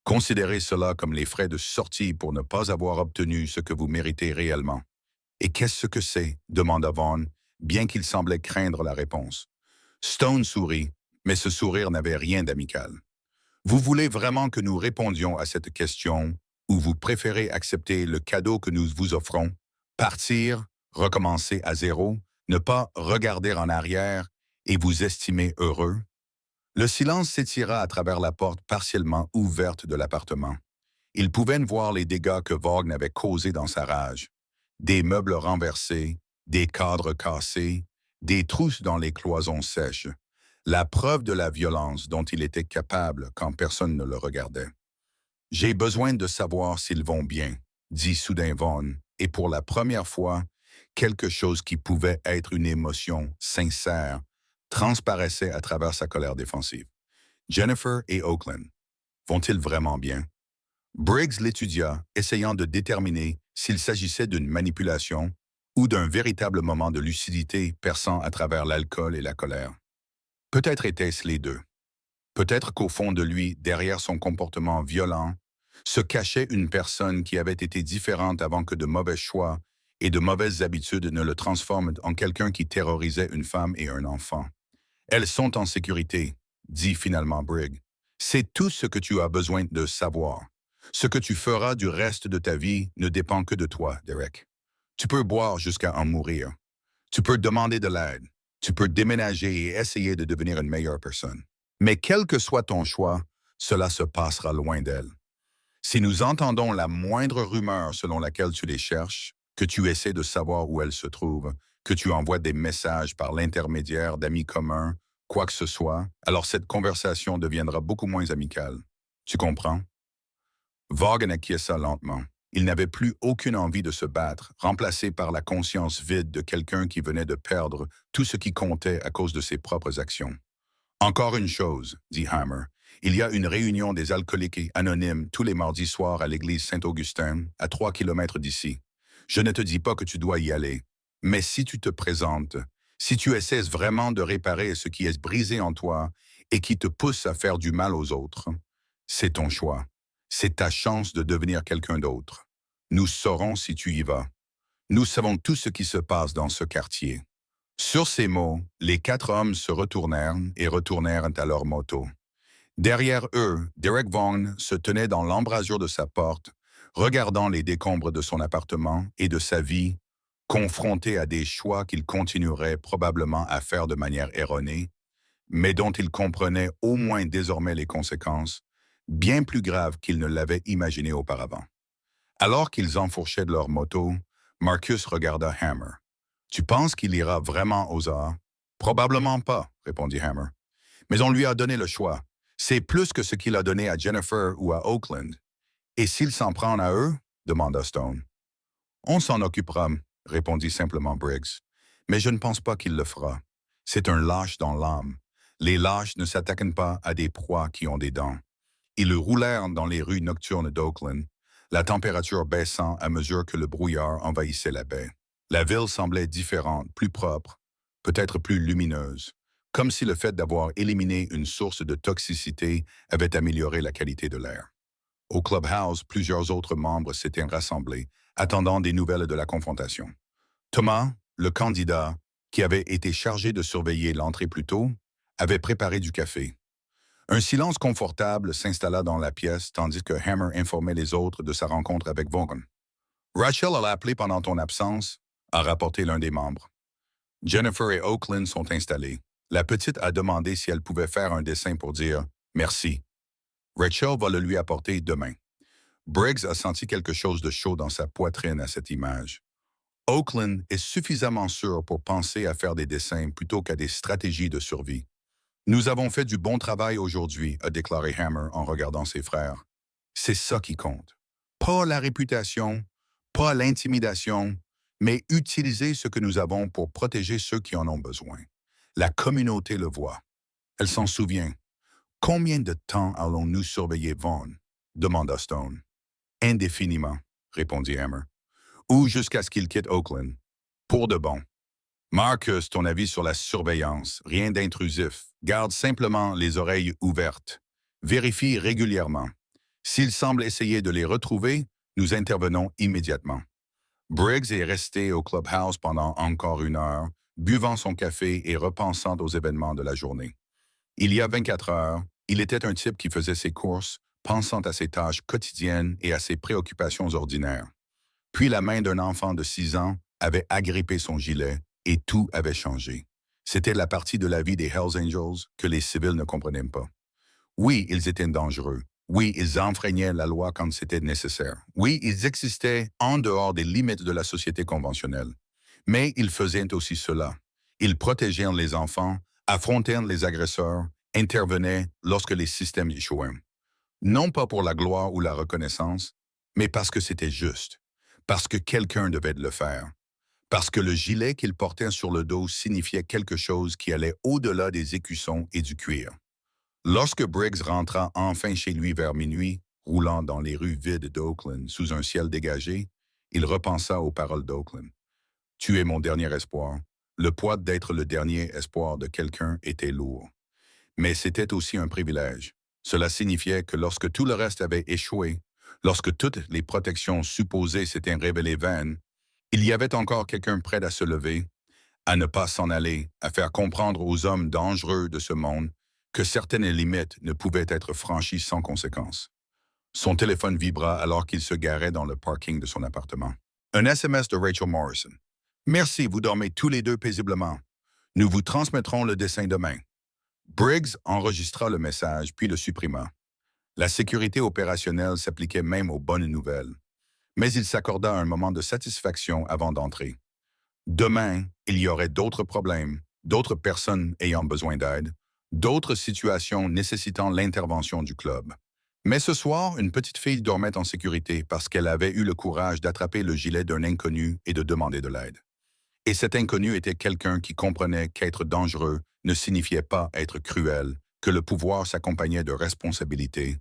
Considérez cela comme les frais de sortie pour ne pas avoir obtenu ce que vous méritez réellement. » « Et qu'est-ce que c'est » demanda Vaughn, bien qu'il semblait craindre la réponse. Stone sourit, mais ce sourire n'avait rien d'amical. « Vous voulez vraiment que nous répondions à cette question ou vous préférez accepter le cadeau que nous vous offrons? Partir, recommencer à zéro, ne pas regarder en arrière et vous estimer heureux? » Le silence s'étira à travers la porte partiellement ouverte de l'appartement. Ils pouvaient voir les dégâts que Vaughn avait causés dans sa rage. Des meubles renversés, des cadres cassés, des trousses dans les cloisons sèches. La preuve de la violence dont il était capable quand personne ne le regardait. « J'ai besoin de savoir s'ils vont bien », dit soudain Vaughn, et pour la première fois, quelque chose qui pouvait être une émotion sincère transparaissait à travers sa colère défensive. Jennifer et Oakland, vont-ils vraiment bien? Briggs l'étudia, essayant de déterminer s'il s'agissait d'une manipulation ou d'un véritable moment de lucidité perçant à travers l'alcool et la colère. Peut-être était-ce les deux. Peut-être qu'au fond de lui, derrière son comportement violent, se cachait une personne qui avait été différente avant que de mauvais choix et de mauvaises habitudes ne le transforment en quelqu'un qui terrorisait une femme et un enfant. « Elles sont en sécurité », dit finalement Briggs. « C'est tout ce que tu as besoin de savoir. Ce que tu feras du reste de ta vie ne dépend que de toi, Derek. Tu peux boire jusqu'à en mourir. Tu peux demander de l'aide. Tu peux déménager et essayer de devenir une meilleure personne. Mais quel que soit ton choix, cela se passera loin d'elle. Si nous entendons la moindre rumeur selon laquelle tu les cherches, que tu essaies de savoir où elles se trouvent, que tu envoies des messages par l'intermédiaire d'amis communs, quoi que ce soit, alors cette conversation deviendra beaucoup moins amicale. Tu comprends? » Vaughan acquiesça lentement. Il n'avait plus aucune envie de se battre, remplacé par la conscience vide de quelqu'un qui venait de perdre tout ce qui comptait à cause de ses propres actions. « Encore une chose, » dit Hammer. « Il y a une réunion des alcooliques anonymes tous les mardis soirs à l'église Saint-Augustin, à 3 kilomètres d'ici. Je ne te dis pas que tu dois y aller, mais si tu te présentes, si tu essaies vraiment de réparer ce qui est brisé en toi et qui te pousse à faire du mal aux autres, c'est ton choix. C'est ta chance de devenir quelqu'un d'autre. Nous saurons si tu y vas. Nous savons tout ce qui se passe dans ce quartier. » Sur ces mots, les 4 hommes se retournèrent et retournèrent à leur moto. Derrière eux, Derek Vaughan se tenait dans l'embrasure de sa porte, regardant les décombres de son appartement et de sa vie, confronté à des choix qu'il continuerait probablement à faire de manière erronée, mais dont il comprenait au moins désormais les conséquences, bien plus graves qu'il ne l'avait imaginé auparavant. Alors qu'ils enfourchaient de leur moto, Marcus regarda Hammer. Tu penses qu'il ira vraiment aux arts? Probablement pas, répondit Hammer. Mais on lui a donné le choix. C'est plus que ce qu'il a donné à Jennifer ou à Oakland. Et s'il s'en prend à eux? Demanda Stone. On s'en occupera, répondit simplement Briggs. Mais je ne pense pas qu'il le fera. C'est un lâche dans l'âme. Les lâches ne s'attaquent pas à des proies qui ont des dents. Ils le roulèrent dans les rues nocturnes d'Oakland, la température baissant à mesure que le brouillard envahissait la baie. La ville semblait différente, plus propre, peut-être plus lumineuse, comme si le fait d'avoir éliminé une source de toxicité avait amélioré la qualité de l'air. Au clubhouse, plusieurs autres membres s'étaient rassemblés, attendant des nouvelles de la confrontation. Thomas, le candidat, qui avait été chargé de surveiller l'entrée plus tôt, avait préparé du café. Un silence confortable s'installa dans la pièce tandis que Hammer informait les autres de sa rencontre avec Vaughan. Rachel a appelé pendant ton absence, a rapporté l'un des membres. Jennifer et Oakland sont installés. La petite a demandé si elle pouvait faire un dessin pour dire « Merci ». Rachel va le lui apporter demain. Briggs a senti quelque chose de chaud dans sa poitrine à cette image. Oakland est suffisamment sûr pour penser à faire des dessins plutôt qu'à des stratégies de survie. Nous avons fait du bon travail aujourd'hui, a déclaré Hammer en regardant ses frères. C'est ça qui compte. Pas la réputation, pas l'intimidation, mais utiliser ce que nous avons pour protéger ceux qui en ont besoin. La communauté le voit. Elle s'en souvient. Combien de temps allons-nous surveiller Vaughn? Demanda Stone. Indéfiniment, répondit Hammer. Ou jusqu'à ce qu'il quitte Oakland. Pour de bon. Marcus, ton avis sur la surveillance, rien d'intrusif. Garde simplement les oreilles ouvertes. Vérifie régulièrement. S'il semble essayer de les retrouver, nous intervenons immédiatement. Briggs est resté au clubhouse pendant encore 1 heure, buvant son café et repensant aux événements de la journée. Il y a 24 heures, il était un type qui faisait ses courses, pensant à ses tâches quotidiennes et à ses préoccupations ordinaires. Puis la main d'un enfant de 6 ans avait agrippé son gilet et tout avait changé. C'était la partie de la vie des Hells Angels que les civils ne comprenaient pas. Oui, ils étaient dangereux. Oui, ils enfreignaient la loi quand c'était nécessaire. Oui, ils existaient en dehors des limites de la société conventionnelle. Mais ils faisaient aussi cela. Ils protégeaient les enfants, affrontaient les agresseurs, intervenaient lorsque les systèmes échouaient. Non pas pour la gloire ou la reconnaissance, mais parce que c'était juste, parce que quelqu'un devait le faire, parce que le gilet qu'ils portaient sur le dos signifiait quelque chose qui allait au-delà des écussons et du cuir. Lorsque Briggs rentra enfin chez lui vers minuit, roulant dans les rues vides d'Oakland sous un ciel dégagé, il repensa aux paroles d'Oakland. « Tu es mon dernier espoir. » Le poids d'être le dernier espoir de quelqu'un était lourd. Mais c'était aussi un privilège. Cela signifiait que lorsque tout le reste avait échoué, lorsque toutes les protections supposées s'étaient révélées vaines, il y avait encore quelqu'un prêt à se lever, à ne pas s'en aller, à faire comprendre aux hommes dangereux de ce monde que certaines limites ne pouvaient être franchies sans conséquence. Son téléphone vibra alors qu'il se garait dans le parking de son appartement. Un SMS de Rachel Morrison. « Merci, vous dormez tous les deux paisiblement. Nous vous transmettrons le dessin demain. » Briggs enregistra le message puis le supprima. La sécurité opérationnelle s'appliquait même aux bonnes nouvelles. Mais il s'accorda un moment de satisfaction avant d'entrer. Demain, il y aurait d'autres problèmes, d'autres personnes ayant besoin d'aide, d'autres situations nécessitant l'intervention du club. Mais ce soir, une petite fille dormait en sécurité parce qu'elle avait eu le courage d'attraper le gilet d'un inconnu et de demander de l'aide. Et cet inconnu était quelqu'un qui comprenait qu'être dangereux ne signifiait pas être cruel, que le pouvoir s'accompagnait de responsabilités,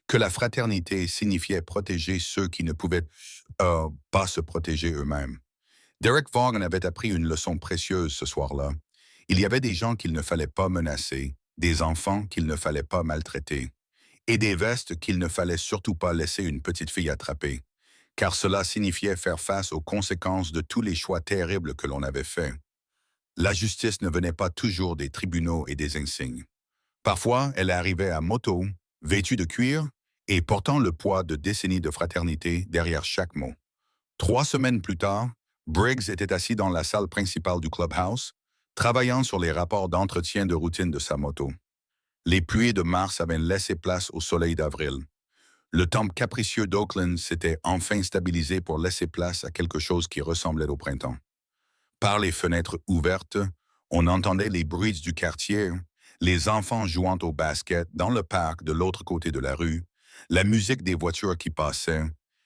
que la fraternité signifiait protéger ceux qui ne pouvaient pas se protéger eux-mêmes. Derek Vaughan avait appris une leçon précieuse ce soir-là. Il y avait des gens qu'il ne fallait pas menacer, des enfants qu'il ne fallait pas maltraiter, et des vestes qu'il ne fallait surtout pas laisser une petite fille attraper, car cela signifiait faire face aux conséquences de tous les choix terribles que l'on avait faits. La justice ne venait pas toujours des tribunaux et des insignes. Parfois, elle arrivait à moto, vêtue de cuir et portant le poids de décennies de fraternité derrière chaque mot. 3 semaines plus tard, Briggs était assis dans la salle principale du clubhouse, travaillant sur les rapports d'entretien de routine de sa moto. Les pluies de mars avaient laissé place au soleil d'avril. Le temps capricieux d'Oakland s'était enfin stabilisé pour laisser place à quelque chose qui ressemblait au printemps. Par les fenêtres ouvertes, on entendait les bruits du quartier, les enfants jouant au basket dans le parc de l'autre côté de la rue, la musique des voitures qui passaient,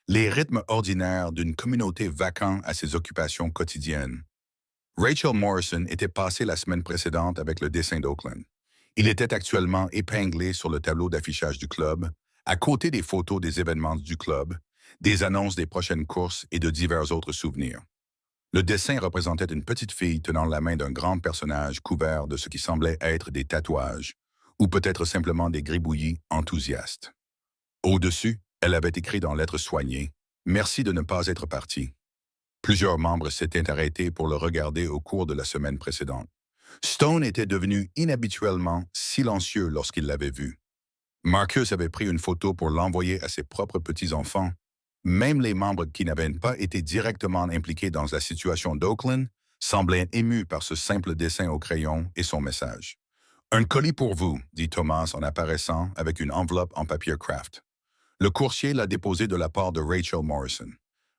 les rythmes ordinaires d'une communauté vacant à ses occupations quotidiennes. Rachel Morrison était passée la semaine précédente avec le dessin d'Oakland. Il était actuellement épinglé sur le tableau d'affichage du club, à côté des photos des événements du club, des annonces des prochaines courses et de divers autres souvenirs. Le dessin représentait une petite fille tenant la main d'un grand personnage couvert de ce qui semblait être des tatouages, ou peut-être simplement des gribouillis enthousiastes. Au-dessus, elle avait écrit dans lettres soignées « Merci de ne pas être parti ». Plusieurs membres s'étaient arrêtés pour le regarder au cours de la semaine précédente. Stone était devenu inhabituellement silencieux lorsqu'il l'avait vu. Marcus avait pris une photo pour l'envoyer à ses propres petits-enfants. Même les membres qui n'avaient pas été directement impliqués dans la situation d'Oakland semblaient émus par ce simple dessin au crayon et son message. « Un colis pour vous », dit Thomas en apparaissant avec une enveloppe en papier craft. Le coursier l'a déposé de la part de Rachel Morrison.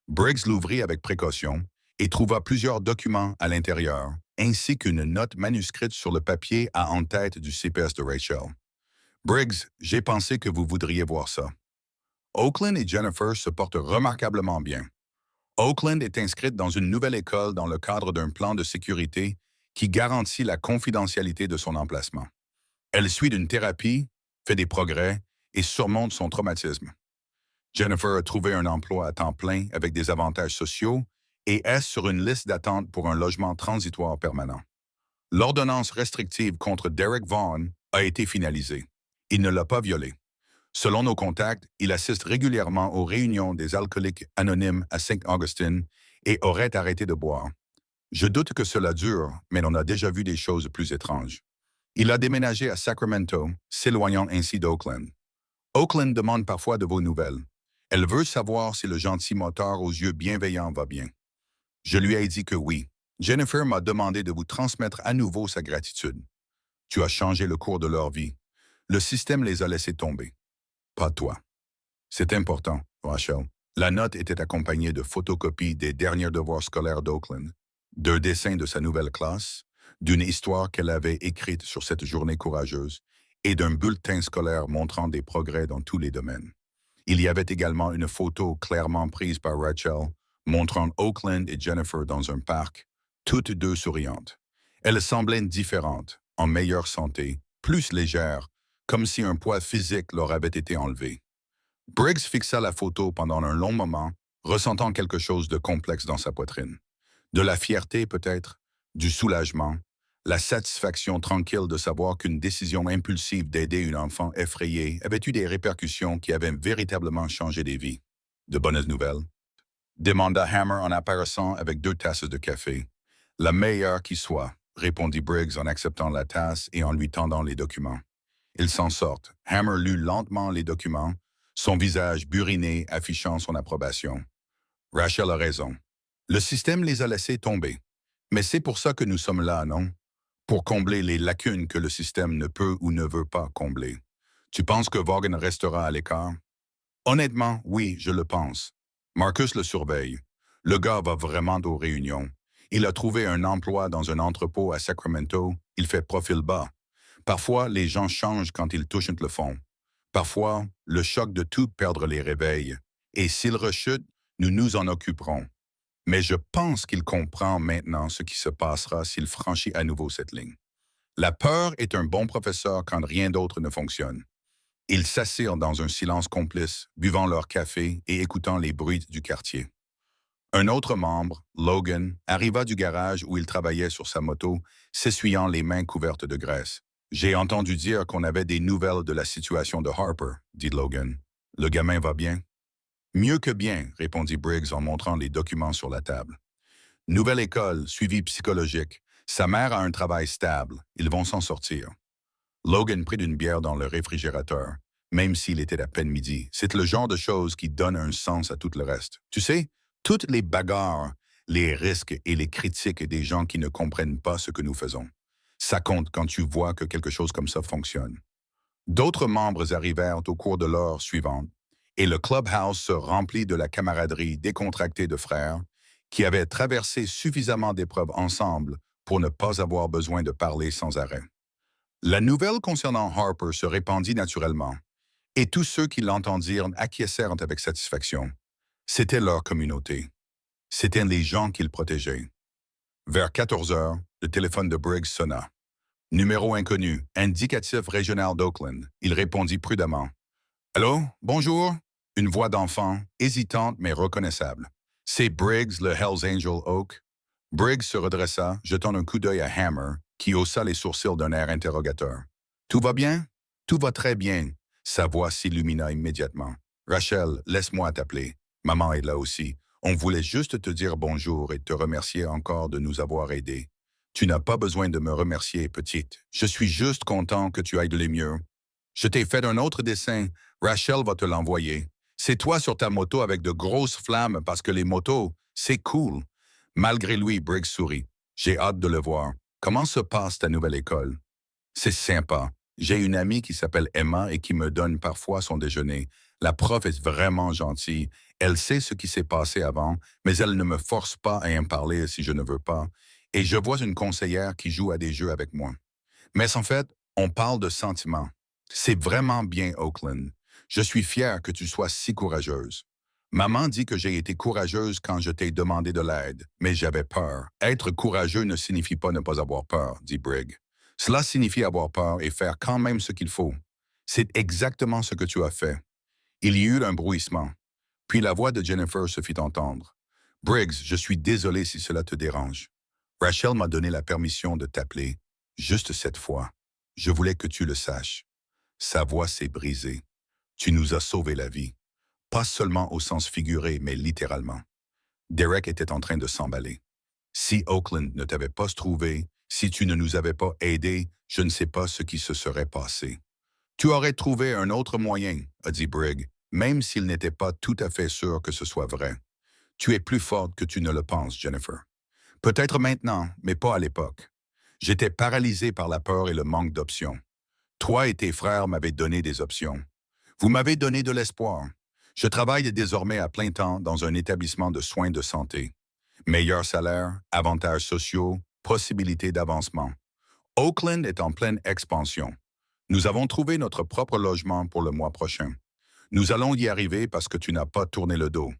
Briggs l'ouvrit avec précaution et trouva plusieurs documents à l'intérieur, ainsi qu'une note manuscrite sur le papier à en-tête du CPS de Rachel. « Briggs, j'ai pensé que vous voudriez voir ça. Oakland et Jennifer se portent remarquablement bien. Oakland est inscrite dans une nouvelle école dans le cadre d'un plan de sécurité qui garantit la confidentialité de son emplacement. Elle suit d'une thérapie, fait des progrès et surmonte son traumatisme. Jennifer a trouvé un emploi à temps plein avec des avantages sociaux et est sur une liste d'attente pour un logement transitoire permanent. L'ordonnance restrictive contre Derek Vaughn a été finalisée. Il ne l'a pas violée. Selon nos contacts, il assiste régulièrement aux réunions des alcooliques anonymes à Saint-Augustine et aurait arrêté de boire. Je doute que cela dure, mais on a déjà vu des choses plus étranges. Il a déménagé à Sacramento, s'éloignant ainsi d'Oakland. Oakland demande parfois de vos nouvelles. Elle veut savoir si le gentil motard aux yeux bienveillants va bien. Je lui ai dit que oui. Jennifer m'a demandé de vous transmettre à nouveau sa gratitude. Tu as changé le cours de leur vie. Le système les a laissés tomber. Pas toi. C'est important, Rachel. La note était accompagnée de photocopies des derniers devoirs scolaires d'Oakland, d'un dessin de sa nouvelle classe, d'une histoire qu'elle avait écrite sur cette journée courageuse et d'un bulletin scolaire montrant des progrès dans tous les domaines. Il y avait également une photo clairement prise par Rachel montrant Oakland et Jennifer dans un parc, toutes deux souriantes. Elles semblaient différentes, en meilleure santé, plus légères, comme si un poids physique leur avait été enlevé. Briggs fixa la photo pendant un long moment, ressentant quelque chose de complexe dans sa poitrine. De la fierté peut-être, du soulagement, la satisfaction tranquille de savoir qu'une décision impulsive d'aider une enfant effrayée avait eu des répercussions qui avaient véritablement changé des vies. De bonnes nouvelles? Demanda Hammer en apparaissant avec 2 tasses de café. La meilleure qui soit, répondit Briggs en acceptant la tasse et en lui tendant les documents. Ils s'en sortent. Hammer lut lentement les documents, son visage buriné affichant son approbation. Rachel a raison. Le système les a laissés tomber. Mais c'est pour ça que nous sommes là, non? Pour combler les lacunes que le système ne peut ou ne veut pas combler. Tu penses que Vaughan restera à l'écart? Honnêtement, oui, je le pense. Marcus le surveille. Le gars va vraiment aux réunions. Il a trouvé un emploi dans un entrepôt à Sacramento. Il fait profil bas. Parfois, les gens changent quand ils touchent le fond. Parfois, le choc de tout perdre les réveille. Et s'il rechute, nous nous en occuperons. Mais je pense qu'il comprend maintenant ce qui se passera s'il franchit à nouveau cette ligne. La peur est un bon professeur quand rien d'autre ne fonctionne. Ils s'assirent dans un silence complice, buvant leur café et écoutant les bruits du quartier. Un autre membre, Logan, arriva du garage où il travaillait sur sa moto, s'essuyant les mains couvertes de graisse. « J'ai entendu dire qu'on avait des nouvelles de la situation de Harper, » dit Logan. « Le gamin va bien? » « Mieux que bien, » répondit Briggs en montrant les documents sur la table. « Nouvelle école, suivi psychologique. Sa mère a un travail stable. Ils vont s'en sortir. » Logan prit une bière dans le réfrigérateur, même s'il était à peine midi. C'est le genre de choses qui donne un sens à tout le reste. Tu sais, toutes les bagarres, les risques et les critiques des gens qui ne comprennent pas ce que nous faisons. Ça compte quand tu vois que quelque chose comme ça fonctionne. D'autres membres arrivèrent au cours de l'heure suivante, et le clubhouse se remplit de la camaraderie décontractée de frères qui avaient traversé suffisamment d'épreuves ensemble pour ne pas avoir besoin de parler sans arrêt. La nouvelle concernant Harper se répandit naturellement, et tous ceux qui l'entendirent acquiescèrent avec satisfaction. C'était leur communauté. C'étaient les gens qu'ils protégeaient. Vers 14 heures, le téléphone de Briggs sonna. Numéro inconnu, indicatif régional d'Oakland. Il répondit prudemment. Allô, bonjour? Une voix d'enfant, hésitante mais reconnaissable. C'est Briggs, le Hells Angel Oak. Briggs se redressa, jetant un coup d'œil à Hammer, qui haussa les sourcils d'un air interrogateur. Tout va bien? Tout va très bien. Sa voix s'illumina immédiatement. Rachel, laisse-moi t'appeler. Maman est là aussi. On voulait juste te dire bonjour et te remercier encore de nous avoir aidés. Tu n'as pas besoin de me remercier, petite. Je suis juste content que tu ailles de mieux. Je t'ai fait un autre dessin. Rachel va te l'envoyer. C'est toi sur ta moto avec de grosses flammes parce que les motos, c'est cool. Malgré lui, Briggs sourit. J'ai hâte de le voir. Comment se passe ta nouvelle école? C'est sympa. J'ai une amie qui s'appelle Emma et qui me donne parfois son déjeuner. La prof est vraiment gentille. Elle sait ce qui s'est passé avant, mais elle ne me force pas à en parler si je ne veux pas. Et je vois une conseillère qui joue à des jeux avec moi. Mais en fait, on parle de sentiments. C'est vraiment bien, Oakland. Je suis fier que tu sois si courageuse. Maman dit que j'ai été courageuse quand je t'ai demandé de l'aide, mais j'avais peur. Être courageux ne signifie pas ne pas avoir peur, dit Briggs. Cela signifie avoir peur et faire quand même ce qu'il faut. C'est exactement ce que tu as fait. Il y eut un bruissement. Puis la voix de Jennifer se fit entendre. Briggs, je suis désolé si cela te dérange. Rachel m'a donné la permission de t'appeler, juste cette fois. Je voulais que tu le saches. Sa voix s'est brisée. Tu nous as sauvé la vie. Pas seulement au sens figuré, mais littéralement. Derek était en train de s'emballer. Si Oakland ne t'avait pas trouvé, si tu ne nous avais pas aidés, je ne sais pas ce qui se serait passé. Tu aurais trouvé un autre moyen, a dit Briggs, même s'il n'était pas tout à fait sûr que ce soit vrai. Tu es plus forte que tu ne le penses, Jennifer. Peut-être maintenant, mais pas à l'époque. J'étais paralysé par la peur et le manque d'options. Toi et tes frères m'avez donné des options. Vous m'avez donné de l'espoir. Je travaille désormais à plein temps dans un établissement de soins de santé. Meilleur salaire, avantages sociaux, possibilités d'avancement. Oakland est en pleine expansion. Nous avons trouvé notre propre logement pour le mois prochain. Nous allons y arriver parce que tu n'as pas tourné le dos.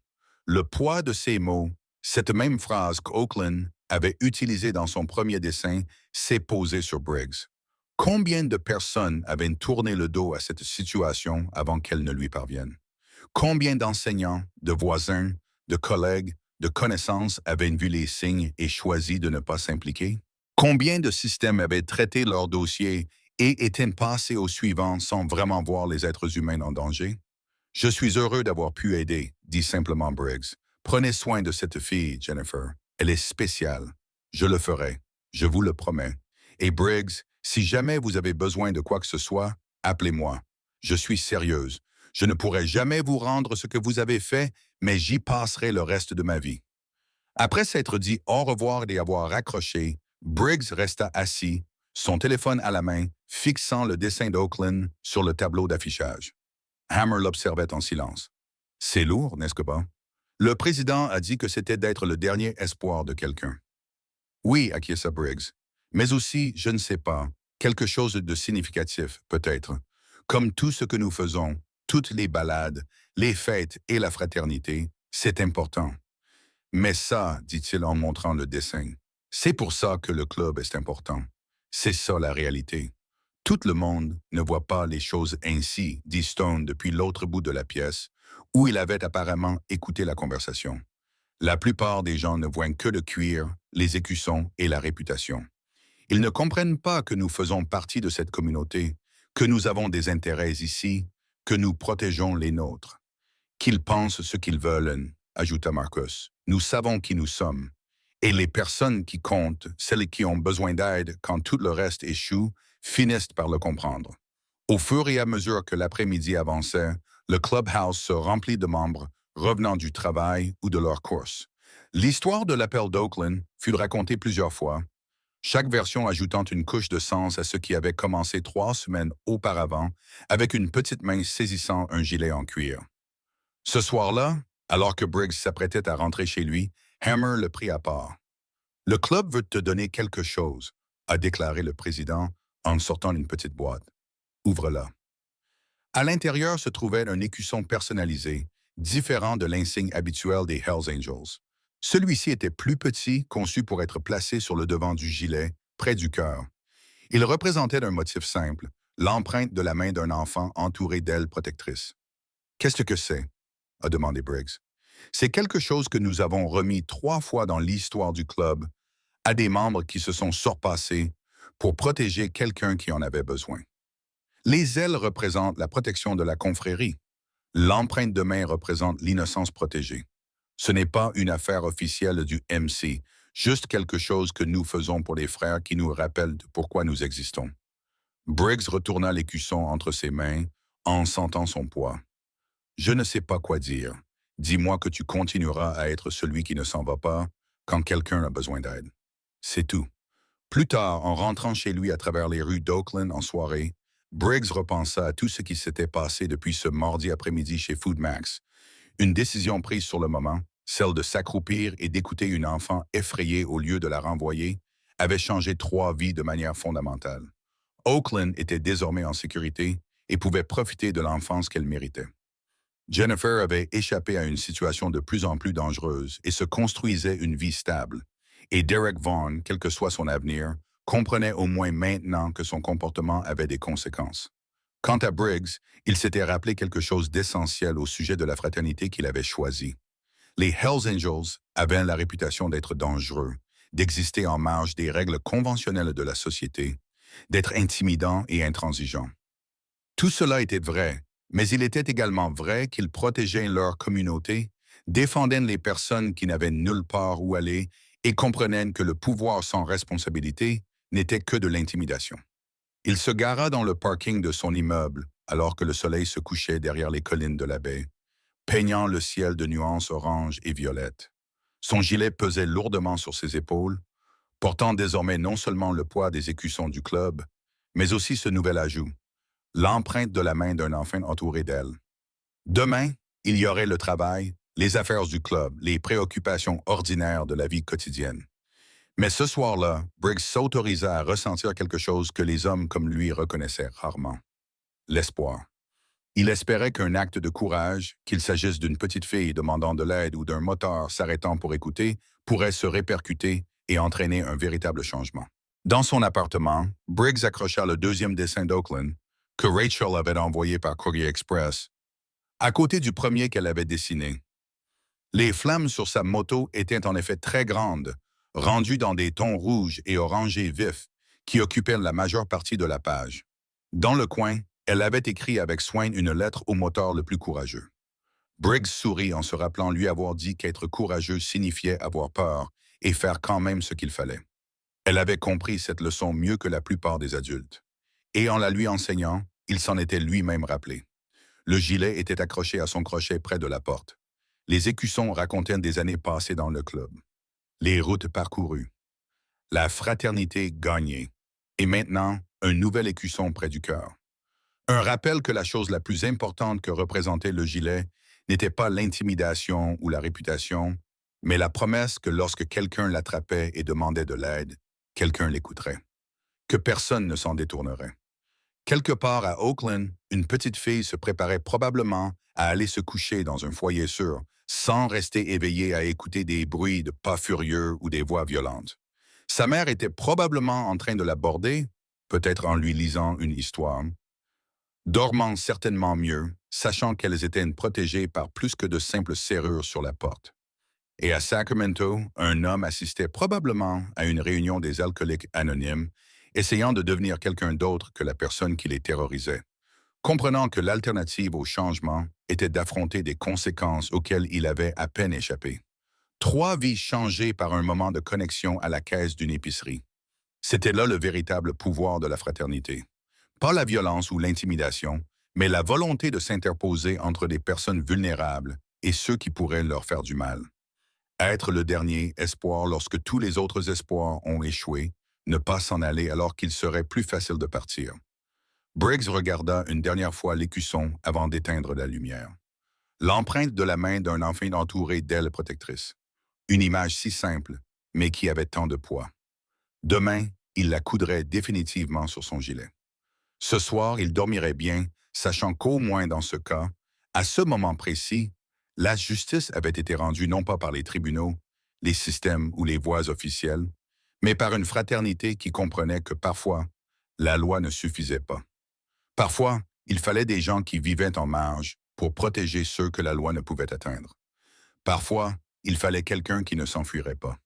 Le poids de ces mots, cette même phrase qu'Oakland avait utilisée dans son premier dessin, s'est posée sur Briggs. Combien de personnes avaient tourné le dos à cette situation avant qu'elle ne lui parvienne? Combien d'enseignants, de voisins, de collègues, de connaissances avaient vu les signes et choisi de ne pas s'impliquer? Combien de systèmes avaient traité leur dossier et étaient passés au suivant sans vraiment voir les êtres humains en danger? Je suis heureux d'avoir pu aider, dit simplement Briggs. Prenez soin de cette fille, Jennifer. Elle est spéciale. Je le ferai. Je vous le promets. Et Briggs, si jamais vous avez besoin de quoi que ce soit, appelez-moi. Je suis sérieuse. Je ne pourrai jamais vous rendre ce que vous avez fait, mais j'y passerai le reste de ma vie. Après s'être dit au revoir et avoir raccroché, Briggs resta assis, son téléphone à la main, fixant le dessin d'Oakland sur le tableau d'affichage. Hammer l'observait en silence. C'est lourd, n'est-ce pas? Le président a dit que c'était d'être le dernier espoir de quelqu'un. Oui, acquiesça Briggs. Mais aussi, je ne sais pas, quelque chose de significatif, peut-être. Comme tout ce que nous faisons, toutes les balades, les fêtes et la fraternité, c'est important. Mais ça, dit-il en montrant le dessin, c'est pour ça que le club est important. C'est ça la réalité. Tout le monde ne voit pas les choses ainsi, dit Stone depuis l'autre bout de la pièce, où il avait apparemment écouté la conversation. La plupart des gens ne voient que le cuir, les écussons et la réputation. Ils ne comprennent pas que nous faisons partie de cette communauté, que nous avons des intérêts ici, que nous protégeons les nôtres. Qu'ils pensent ce qu'ils veulent, ajouta Marcus. Nous savons qui nous sommes. Et les personnes qui comptent, celles qui ont besoin d'aide quand tout le reste échoue, finissent par le comprendre. Au fur et à mesure que l'après-midi avançait, le clubhouse se remplit de membres revenant du travail ou de leur course. L'histoire de l'appel d'Oakland fut racontée plusieurs fois, chaque version ajoutant une couche de sens à ce qui avait commencé 3 semaines auparavant avec une petite main saisissant un gilet en cuir. Ce soir-là, alors que Briggs s'apprêtait à rentrer chez lui, Hammer le prit à part. « Le club veut te donner quelque chose », a déclaré le président en sortant une petite boîte. « Ouvre-la. » À l'intérieur se trouvait un écusson personnalisé, différent de l'insigne habituel des Hells Angels. Celui-ci était plus petit, conçu pour être placé sur le devant du gilet, près du cœur. Il représentait un motif simple, l'empreinte de la main d'un enfant entouré d'ailes protectrices. « Qu'est-ce que c'est ?» a demandé Briggs. « C'est quelque chose que nous avons remis 3 fois dans l'histoire du club à des membres qui se sont surpassés pour protéger quelqu'un qui en avait besoin. Les ailes représentent la protection de la confrérie. L'empreinte de main représente l'innocence protégée. Ce n'est pas une affaire officielle du MC, juste quelque chose que nous faisons pour les frères qui nous rappellent de pourquoi nous existons. » Briggs retourna l'écusson entre ses mains en sentant son poids. « Je ne sais pas quoi dire. Dis-moi que tu continueras à être celui qui ne s'en va pas quand quelqu'un a besoin d'aide. C'est tout. » Plus tard, en rentrant chez lui à travers les rues d'Oakland en soirée, Briggs repensa à tout ce qui s'était passé depuis ce mardi après-midi chez Food Max. Une décision prise sur le moment, celle de s'accroupir et d'écouter une enfant effrayée au lieu de la renvoyer, avait changé 3 vies de manière fondamentale. Oakland était désormais en sécurité et pouvait profiter de l'enfance qu'elle méritait. Jennifer avait échappé à une situation de plus en plus dangereuse et se construisait une vie stable. Et Derek Vaughn, quel que soit son avenir, comprenait au moins maintenant que son comportement avait des conséquences. Quant à Briggs, il s'était rappelé quelque chose d'essentiel au sujet de la fraternité qu'il avait choisie. Les Hells Angels avaient la réputation d'être dangereux, d'exister en marge des règles conventionnelles de la société, d'être intimidants et intransigeants. Tout cela était vrai, mais il était également vrai qu'ils protégeaient leur communauté, défendaient les personnes qui n'avaient nulle part où aller et comprenaient que le pouvoir sans responsabilité n'était que de l'intimidation. Il se gara dans le parking de son immeuble alors que le soleil se couchait derrière les collines de la baie, peignant le ciel de nuances orange et violettes. Son gilet pesait lourdement sur ses épaules, portant désormais non seulement le poids des écussons du club, mais aussi ce nouvel ajout, l'empreinte de la main d'un enfant entouré d'elle. Demain, il y aurait le travail, les affaires du club, les préoccupations ordinaires de la vie quotidienne. Mais ce soir-là, Briggs s'autorisa à ressentir quelque chose que les hommes comme lui reconnaissaient rarement. L'espoir. Il espérait qu'un acte de courage, qu'il s'agisse d'une petite fille demandant de l'aide ou d'un moteur s'arrêtant pour écouter, pourrait se répercuter et entraîner un véritable changement. Dans son appartement, Briggs accrocha le 2e dessin d'Oakland que Rachel avait envoyé par Courrier Express, à côté du premier qu'elle avait dessiné. Les flammes sur sa moto étaient en effet très grandes, rendues dans des tons rouges et orangés vifs qui occupaient la majeure partie de la page. Dans le coin, elle avait écrit avec soin une lettre au moteur le plus courageux. Briggs sourit en se rappelant lui avoir dit qu'être courageux signifiait avoir peur et faire quand même ce qu'il fallait. Elle avait compris cette leçon mieux que la plupart des adultes. Et en la lui enseignant, il s'en était lui-même rappelé. Le gilet était accroché à son crochet près de la porte. Les écussons racontaient des années passées dans le club. Les routes parcourues. La fraternité gagnée. Et maintenant, un nouvel écusson près du cœur. Un rappel que la chose la plus importante que représentait le gilet n'était pas l'intimidation ou la réputation, mais la promesse que lorsque quelqu'un l'attrapait et demandait de l'aide, quelqu'un l'écouterait. Que personne ne s'en détournerait. Quelque part à Oakland, une petite fille se préparait probablement à aller se coucher dans un foyer sûr, sans rester éveillée à écouter des bruits de pas furieux ou des voix violentes. Sa mère était probablement en train de l'aborder, peut-être en lui lisant une histoire, dormant certainement mieux, sachant qu'elles étaient protégées par plus que de simples serrures sur la porte. Et à Sacramento, un homme assistait probablement à une réunion des alcooliques anonymes, essayant de devenir quelqu'un d'autre que la personne qui les terrorisait, comprenant que l'alternative au changement était d'affronter des conséquences auxquelles il avait à peine échappé. 3 vies changées par un moment de connexion à la caisse d'une épicerie. C'était là le véritable pouvoir de la fraternité. Pas la violence ou l'intimidation, mais la volonté de s'interposer entre des personnes vulnérables et ceux qui pourraient leur faire du mal. Être le dernier espoir lorsque tous les autres espoirs ont échoué, ne pas s'en aller alors qu'il serait plus facile de partir. Briggs regarda une dernière fois l'écusson avant d'éteindre la lumière. L'empreinte de la main d'un enfant entouré d'ailes protectrices. Une image si simple, mais qui avait tant de poids. Demain, il la coudrait définitivement sur son gilet. Ce soir, il dormirait bien, sachant qu'au moins dans ce cas, à ce moment précis, la justice avait été rendue non pas par les tribunaux, les systèmes ou les voies officielles, mais par une fraternité qui comprenait que parfois, la loi ne suffisait pas. Parfois, il fallait des gens qui vivaient en marge pour protéger ceux que la loi ne pouvait atteindre. Parfois, il fallait quelqu'un qui ne s'enfuirait pas.